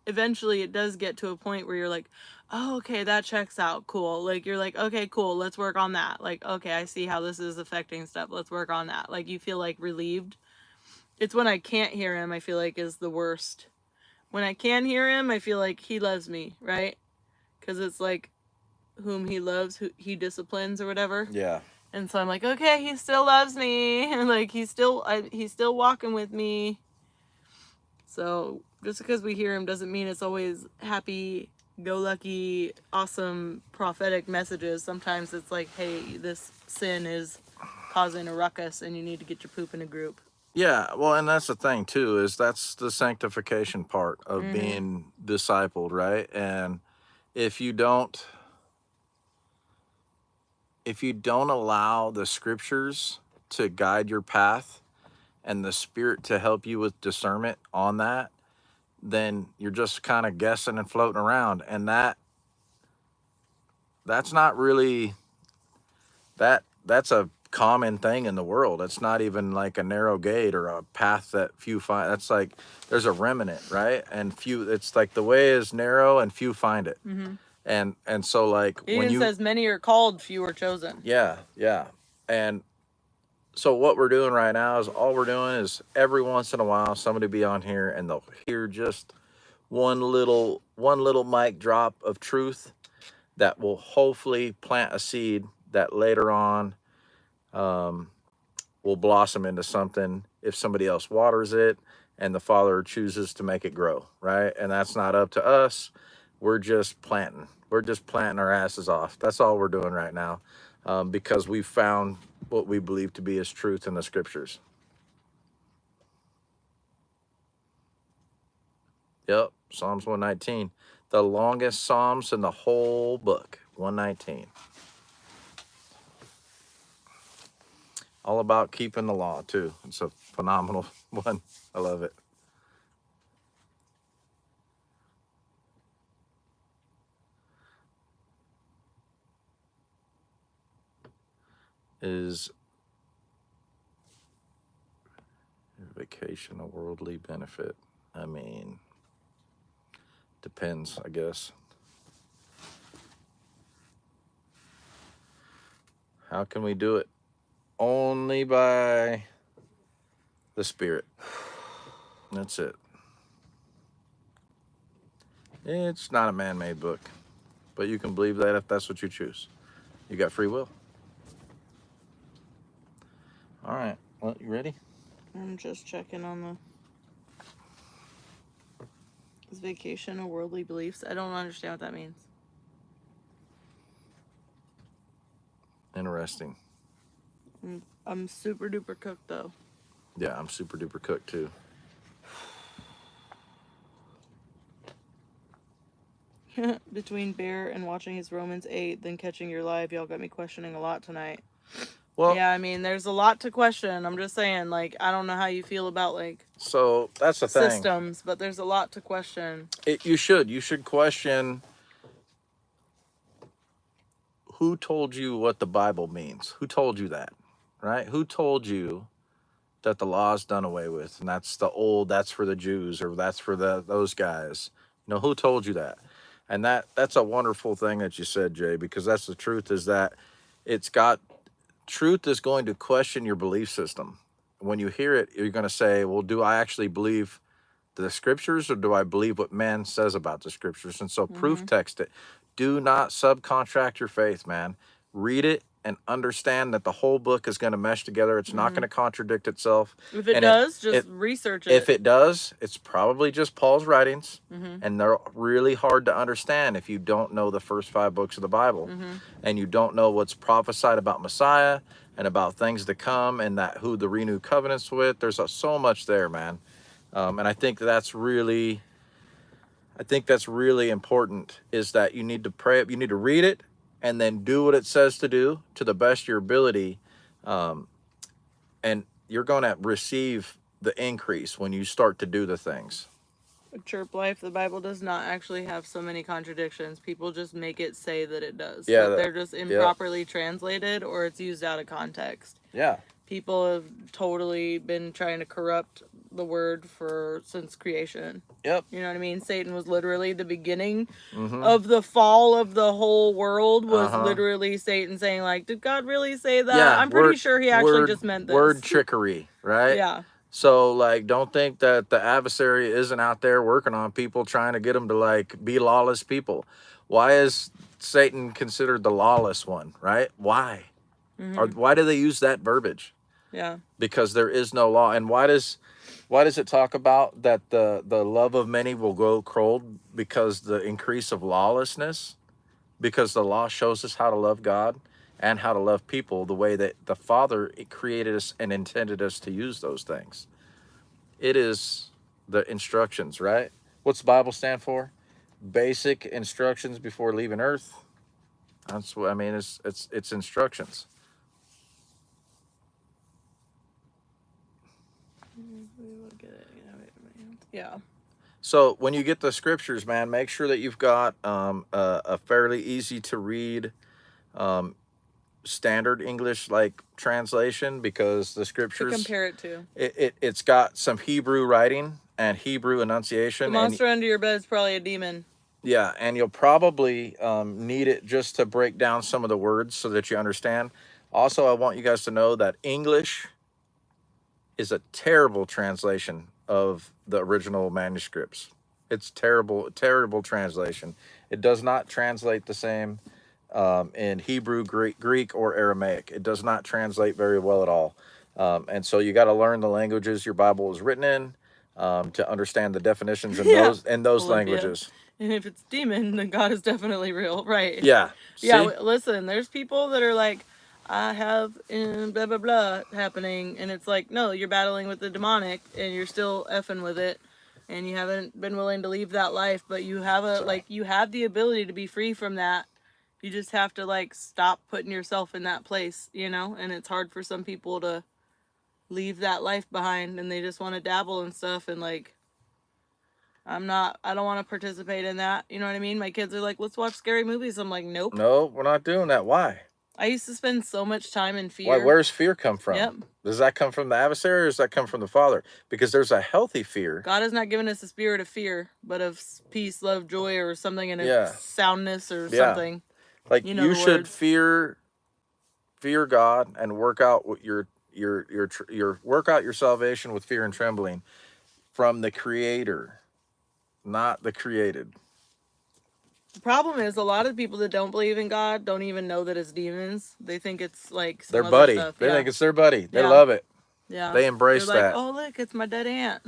eventually it does get to a point where you're like, oh, okay, that checks out. Cool. Like you're like, okay, cool, let's work on that. Like, okay, I see how this is affecting stuff. Let's work on that. Like you feel like relieved. It's when I can't hear him, I feel like is the worst. When I can hear him, I feel like he loves me, right? Because it's like whom he loves, who he disciplines or whatever. yeah. And so I'm like, okay, he still loves me, and like he's still walking with me. So just because we hear him doesn't mean it's always happy go lucky, awesome prophetic messages. Sometimes it's like, hey, this sin is causing a ruckus and you need to get your poop in a group. Yeah, well, and that's the thing too, is that's the sanctification part of being discipled, right? And if you don't allow the scriptures to guide your path and the Spirit to help you with discernment on that, then you're just kind of guessing and floating around, and that's not really that's a common thing in the world. It's not even like a narrow gate or a path that few find. That's like there's a remnant, right? And few. It's like the way is narrow and few find it. And so like It when even you says many are called, few are chosen. yeah, and so what we're doing right now is all we're doing is every once in a while somebody be on here and they'll hear just one little mic drop of truth that will hopefully plant a seed that later on will blossom into something if somebody else waters it and the Father chooses to make it grow, right? And that's not up to us. we're just planting. We're just planting our asses off. That's all we're doing right now, because we found what we believe to be as truth in the scriptures. Yep, Psalms 119. The longest Psalms in the whole book, 119. All about keeping the law, too. It's a phenomenal one. I love it. Is vacation a worldly benefit? I mean, depends, I guess. How can we do it? Only by the Spirit. That's it. It's not a man-made book, but you can believe that if that's what you choose. You got free will. All right. Well, you ready? I'm just checking on the. Is vacation or worldly beliefs? I don't understand what that means. Interesting. I'm super duper cooked though. Yeah, I'm super duper cooked too. Between Bear and watching his Romans 8, then catching your live, y'all got me questioning a lot tonight. Well, yeah, I mean, there's a lot to question. I'm just saying, like, I don't know how you feel about, like, so that's the thing. Systems, but there's a lot to question. You should question who told you what the Bible means. Who told you that, right? Who told you that the law is done away with, and that's for the Jews, or that's for those guys? You know, who told you that? And that's a wonderful thing that you said, Jay, because that's the truth, is that truth is going to question your belief system. When you hear it, you're going to say, well, do I actually believe the scriptures, or do I believe what man says about the scriptures? And so proof text it. Do not subcontract your faith, man. Read it and understand that the whole book is going to mesh together. It's not going to contradict itself. If it does, just research it. If it does, it's probably just Paul's writings, and they're really hard to understand if you don't know the first 5 books of the Bible, and you don't know what's prophesied about Messiah and about things to come, and that who the renewed covenant's with. There's so much there, man. And I think that's really important, is that you need to pray. You need to read it and then do what it says to do to the best of your ability. And you're going to receive the increase when you start to do the things. Chirp Life, the Bible does not actually have so many contradictions. People just make it say that it does. Yeah, but they're just improperly translated, or it's used out of context. Yeah. People have totally been trying to corrupt the word since creation. Yep. You know what I mean? Satan was literally the beginning of the fall of the whole world, was literally Satan saying, like, did God really say that? Yeah, I'm pretty sure he actually just meant this. Word trickery, right? Yeah. So, like, don't think that the adversary isn't out there working on people, trying to get them to, like, be lawless people. Why is Satan considered the lawless one, right? Why? Or why do they use that verbiage? Yeah. Because there is no law. And why does it talk about that the love of many will grow cold? Because the increase of lawlessness? Because the law shows us how to love God and how to love people the way that the Father created us and intended us to use those things. It is the instructions, right? What's the Bible stand for? Basic instructions before leaving earth. That's what I mean. It's instructions. Yeah. So when you get the scriptures, man, make sure that you've got a fairly easy to read standard English like translation, because the scriptures, to compare it to, it's got some Hebrew writing and Hebrew enunciation. The monster under your bed is probably a demon. Yeah, and you'll probably need it just to break down some of the words so that you understand. Also, I want you guys to know that English is a terrible translation of the original manuscripts. It's terrible translation. It does not translate the same in Hebrew, Greek, or Aramaic. It does not translate very well at all. And so you got to learn the languages your Bible was written in to understand the definitions in those languages. And if it's demon, then God is definitely real, right? Yeah. Yeah, See? listen, there's people that are like, I have blah blah blah happening, and it's like, no, you're battling with the demonic, and you're still effing with it, and you haven't been willing to leave that life, but you have you have the ability to be free from that. You just have to like stop putting yourself in that place, you know. And it's hard for some people to leave that life behind, and they just want to dabble and stuff, and like, I don't want to participate in that. You know what I mean? My kids are like, let's watch scary movies. I'm like, nope. No, we're not doing that. Why? I used to spend so much time in Why? fear. Where does fear come from? Yep. Does that come from the adversary, or does that come from the Father? Because there's a healthy fear. God has not given us a spirit of fear, but of peace, love, joy, or something in a Yeah. soundness or Yeah. something. Like, You know you the should words. fear God and work out what your work out your salvation with fear and trembling from the Creator, not the created. The problem is a lot of people that don't believe in God don't even know that it's demons. They think it's like some Their other buddy. stuff. They Yeah. think it's their buddy. They Yeah. love it. Yeah. They embrace They're like, that. oh look, it's my dead aunt.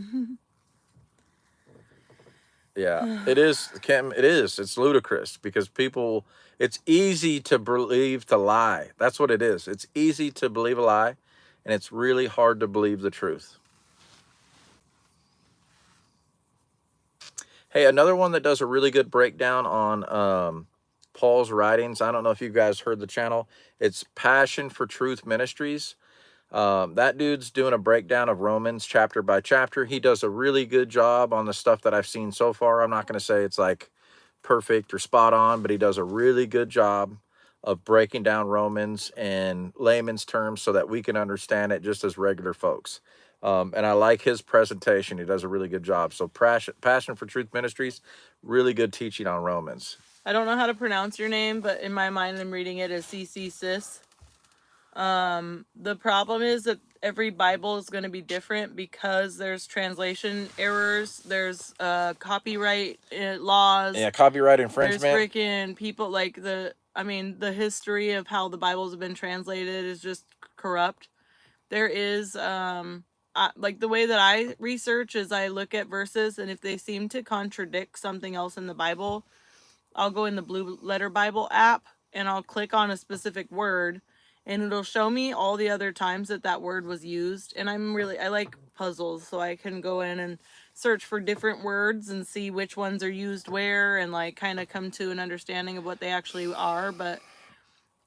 Yeah, it is. It is. It's ludicrous because people. It's easy to believe to lie. That's what it is. It's easy to believe a lie, and it's really hard to believe the truth. Hey, another one that does a really good breakdown on Paul's writings. I don't know if you guys heard the channel. It's Passion for Truth Ministries. That dude's doing a breakdown of Romans chapter by chapter. He does a really good job on the stuff that I've seen so far. I'm not going to say it's like perfect or spot on, but he does a really good job of breaking down Romans in layman's terms so that we can understand it just as regular folks. And I like his presentation. He does a really good job. So Passion for Truth Ministries, really good teaching on Romans. I don't know how to pronounce your name, but in my mind, I'm reading it as CC Sis. The problem is that every Bible is going to be different because there's translation errors, there's copyright laws. Yeah, copyright infringement. There's freaking people like the history of how the Bibles have been translated is just corrupt. There is like the way that I research is I look at verses, and if they seem to contradict something else in the Bible, I'll go in the Blue Letter Bible app and I'll click on a specific word, and it'll show me all the other times that word was used. And I like puzzles, so I can go in and search for different words and see which ones are used where, and like kind of come to an understanding of what they actually are. But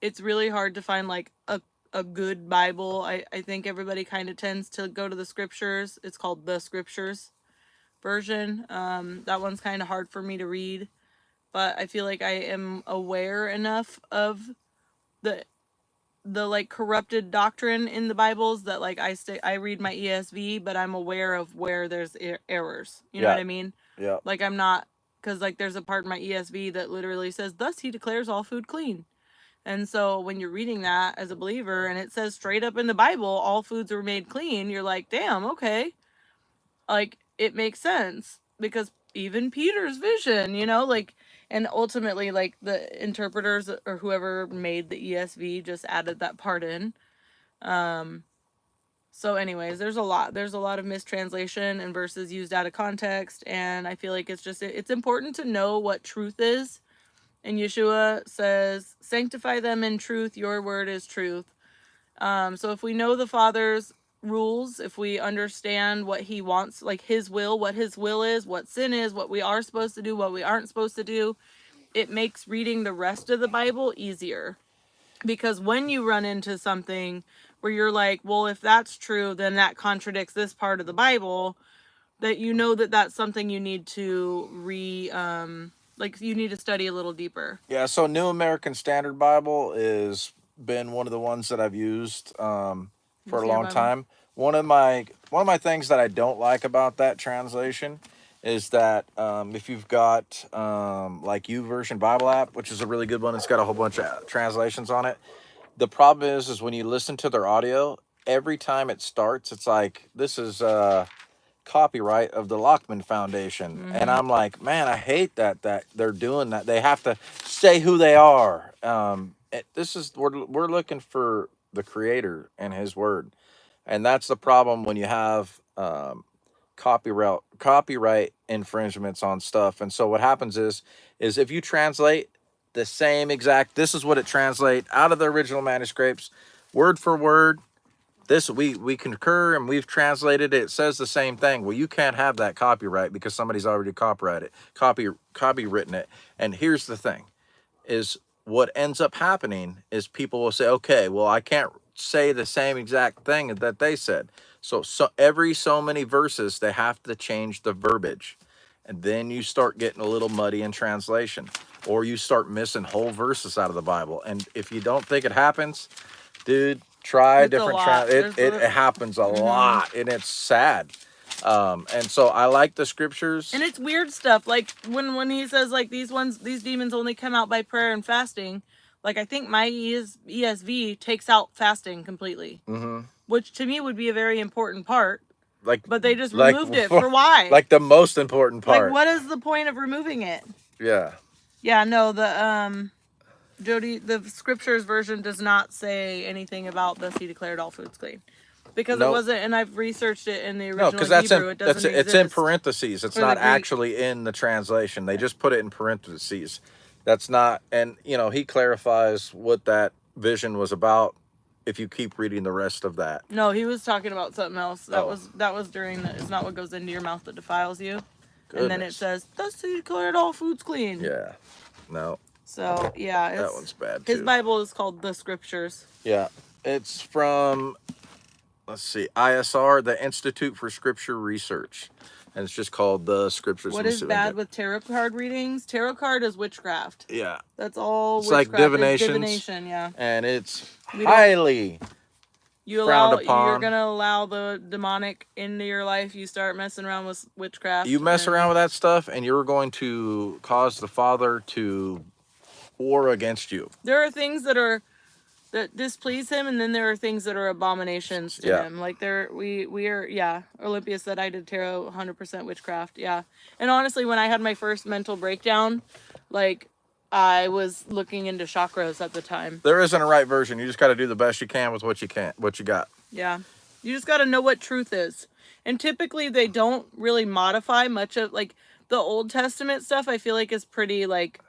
it's really hard to find like a good Bible. I think everybody kind of tends to go to the scriptures. It's called the scriptures version. That one's kind of hard for me to read, but I feel like I am aware enough of the like corrupted doctrine in the Bibles that like I read my ESV, but I'm aware of where there's errors. You know what I mean? Yeah. Like I'm not, because like there's a part in my ESV that literally says, "Thus he declares all food clean." And so when you're reading that as a believer and it says straight up in the Bible, all foods are made clean, you're like, damn, okay. Like it makes sense because even Peter's vision, you know, like, and ultimately like the interpreters or whoever made the ESV just added that part in. So anyways, there's a lot of mistranslation and verses used out of context. And I feel like it's important to know what truth is. And Yeshua says, sanctify them in truth. Your word is truth. So if we know the Father's rules, if we understand what he wants, like his will, what his will is, what sin is, what we are supposed to do, what we aren't supposed to do, it makes reading the rest of the Bible easier. Because when you run into something where you're like, well, if that's true, then that contradicts this part of the Bible, that you know that that's something you need to you need to study a little deeper. Yeah, so New American Standard Bible is been one of the ones that I've used for a long time. One of my things that I don't like about that translation is that if you've got like YouVersion Bible app, which is a really good one, it's got a whole bunch of translations on it. The problem is when you listen to their audio, every time it starts, it's like, this is copyright of the Lockman Foundation. Mm-hmm. And I'm like, man, I hate that they're doing that. They have to say who they are. We're looking for the Creator and his word. And that's the problem when you have copyright infringements on stuff. And so what happens is if you translate the same exact, this is what it translates out of the original manuscripts, word for word. This we concur, and we've translated it. It says the same thing. Well, you can't have that copyright because somebody's already copywritten it. And here's the thing: is what ends up happening is people will say, okay, well, I can't say the same exact thing that they said. So every so many verses, they have to change the verbiage. And then you start getting a little muddy in translation, or you start missing whole verses out of the Bible. And if you don't think it happens, dude, try It's a different lot. it happens a lot, and it's sad. And so I like the scriptures. And it's weird stuff. Like when he says like these demons only come out by prayer and fasting. Like I think my ESV takes out fasting completely, which to me would be a very important part. But they just removed it for why? Like the most important part. Like what is the point of removing it? Yeah. Yeah. No. Jody, the scriptures version does not say anything about thus he declared all foods clean. Because it wasn't, and I've researched it in the original Hebrew. It doesn't exist. It's in parentheses. It's not actually in the translation. They just put it in parentheses. That's not, and he clarifies what that vision was about if you keep reading the rest of that. No, he was talking about something else. That was during the, it's not what goes into your mouth that defiles you. Goodness. And then it says, thus he declared all foods clean. Yeah. No. So, yeah. That one's bad, too. His Bible is called The Scriptures. Yeah. It's from, let's see, ISR, the Institute for Scripture Research. And it's just called The Scriptures. What is bad with tarot card readings? Tarot card is witchcraft. Yeah. That's all it's witchcraft. Like divination. Divination, yeah. And it's highly frowned upon. You're going to allow the demonic into your life. You start messing around with witchcraft. You mess around with that stuff, and you're going to cause the Father to war against you. There are things that displease him, and then there are things that are abominations to him. Like we are Olympia said I did tarot 100% witchcraft. Yeah. And honestly, when I had my first mental breakdown, like I was looking into chakras at the time. There isn't a right version. You just got to do the best you can with what you got. Yeah. You just got to know what truth is. And typically they don't really modify much of, like, the Old Testament stuff I feel like is pretty like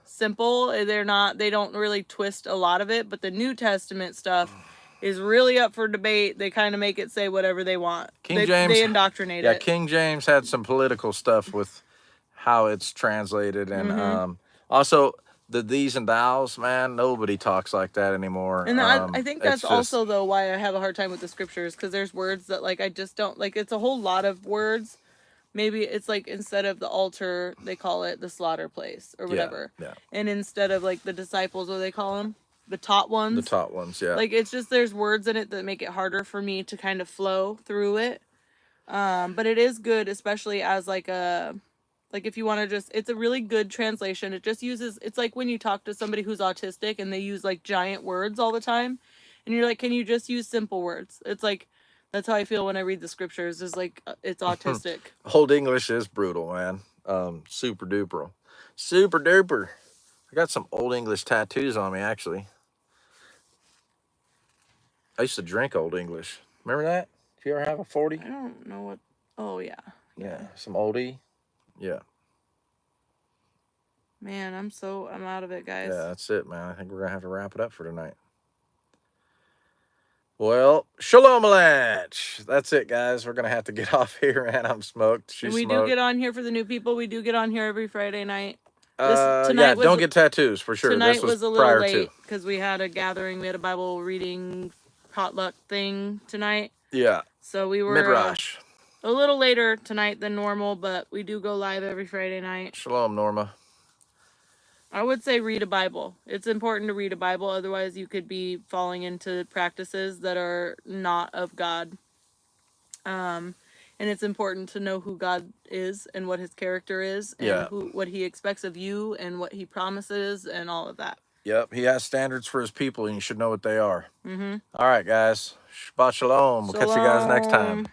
simple. They don't really twist a lot of it, but the New Testament stuff is really up for debate. They kind of make it say whatever they want. James, they indoctrinate it. Yeah, King James had some political stuff with how it's translated, and also the these and thous, man, nobody talks like that anymore. And I think that's also though why I have a hard time with the scriptures, because there's words that like I just don't like. It's a whole lot of words. Maybe it's like instead of the altar, they call it the slaughter place or whatever. Yeah. And instead of like the disciples, what do they call them? The taught ones. The taught ones, yeah. Like it's just there's words in it that make it harder for me to kind of flow through it. But it is good, especially as like if you want to it's a really good translation. It just uses, it's like when you talk to somebody who's autistic and they use like giant words all the time. And you're like, can you just use simple words? It's like, that's how I feel when I read the scriptures, is like, it's autistic. Old English is brutal, man. Super duper. Super duper. I got some Old English tattoos on me, actually. I used to drink Old English. Remember that? Did you ever have a 40? I don't know what. Oh, yeah. Yeah, some oldie. Yeah. Man, I'm out of it, guys. Yeah, that's it, man. I think we're going to have to wrap it up for tonight. Well, shalom alanch. That's it, guys. We're going to have to get off here, man. I'm smoked. We do get on here for the new people. We do get on here every Friday night. Don't get tattoos, for sure. Tonight was a little late because we had a gathering. We had a Bible reading potluck thing tonight. Yeah. So we were Midrash. A little later tonight than normal, but we do go live every Friday night. Shalom, Norma. I would say read a Bible. It's important to read a Bible. Otherwise, you could be falling into practices that are not of God. And it's important to know who God is and what his character is and what he expects of you and what he promises and all of that. Yep. He has standards for his people, and you should know what they are. Mm-hmm. All right, guys. Shabbat shalom. We'll catch you guys next time.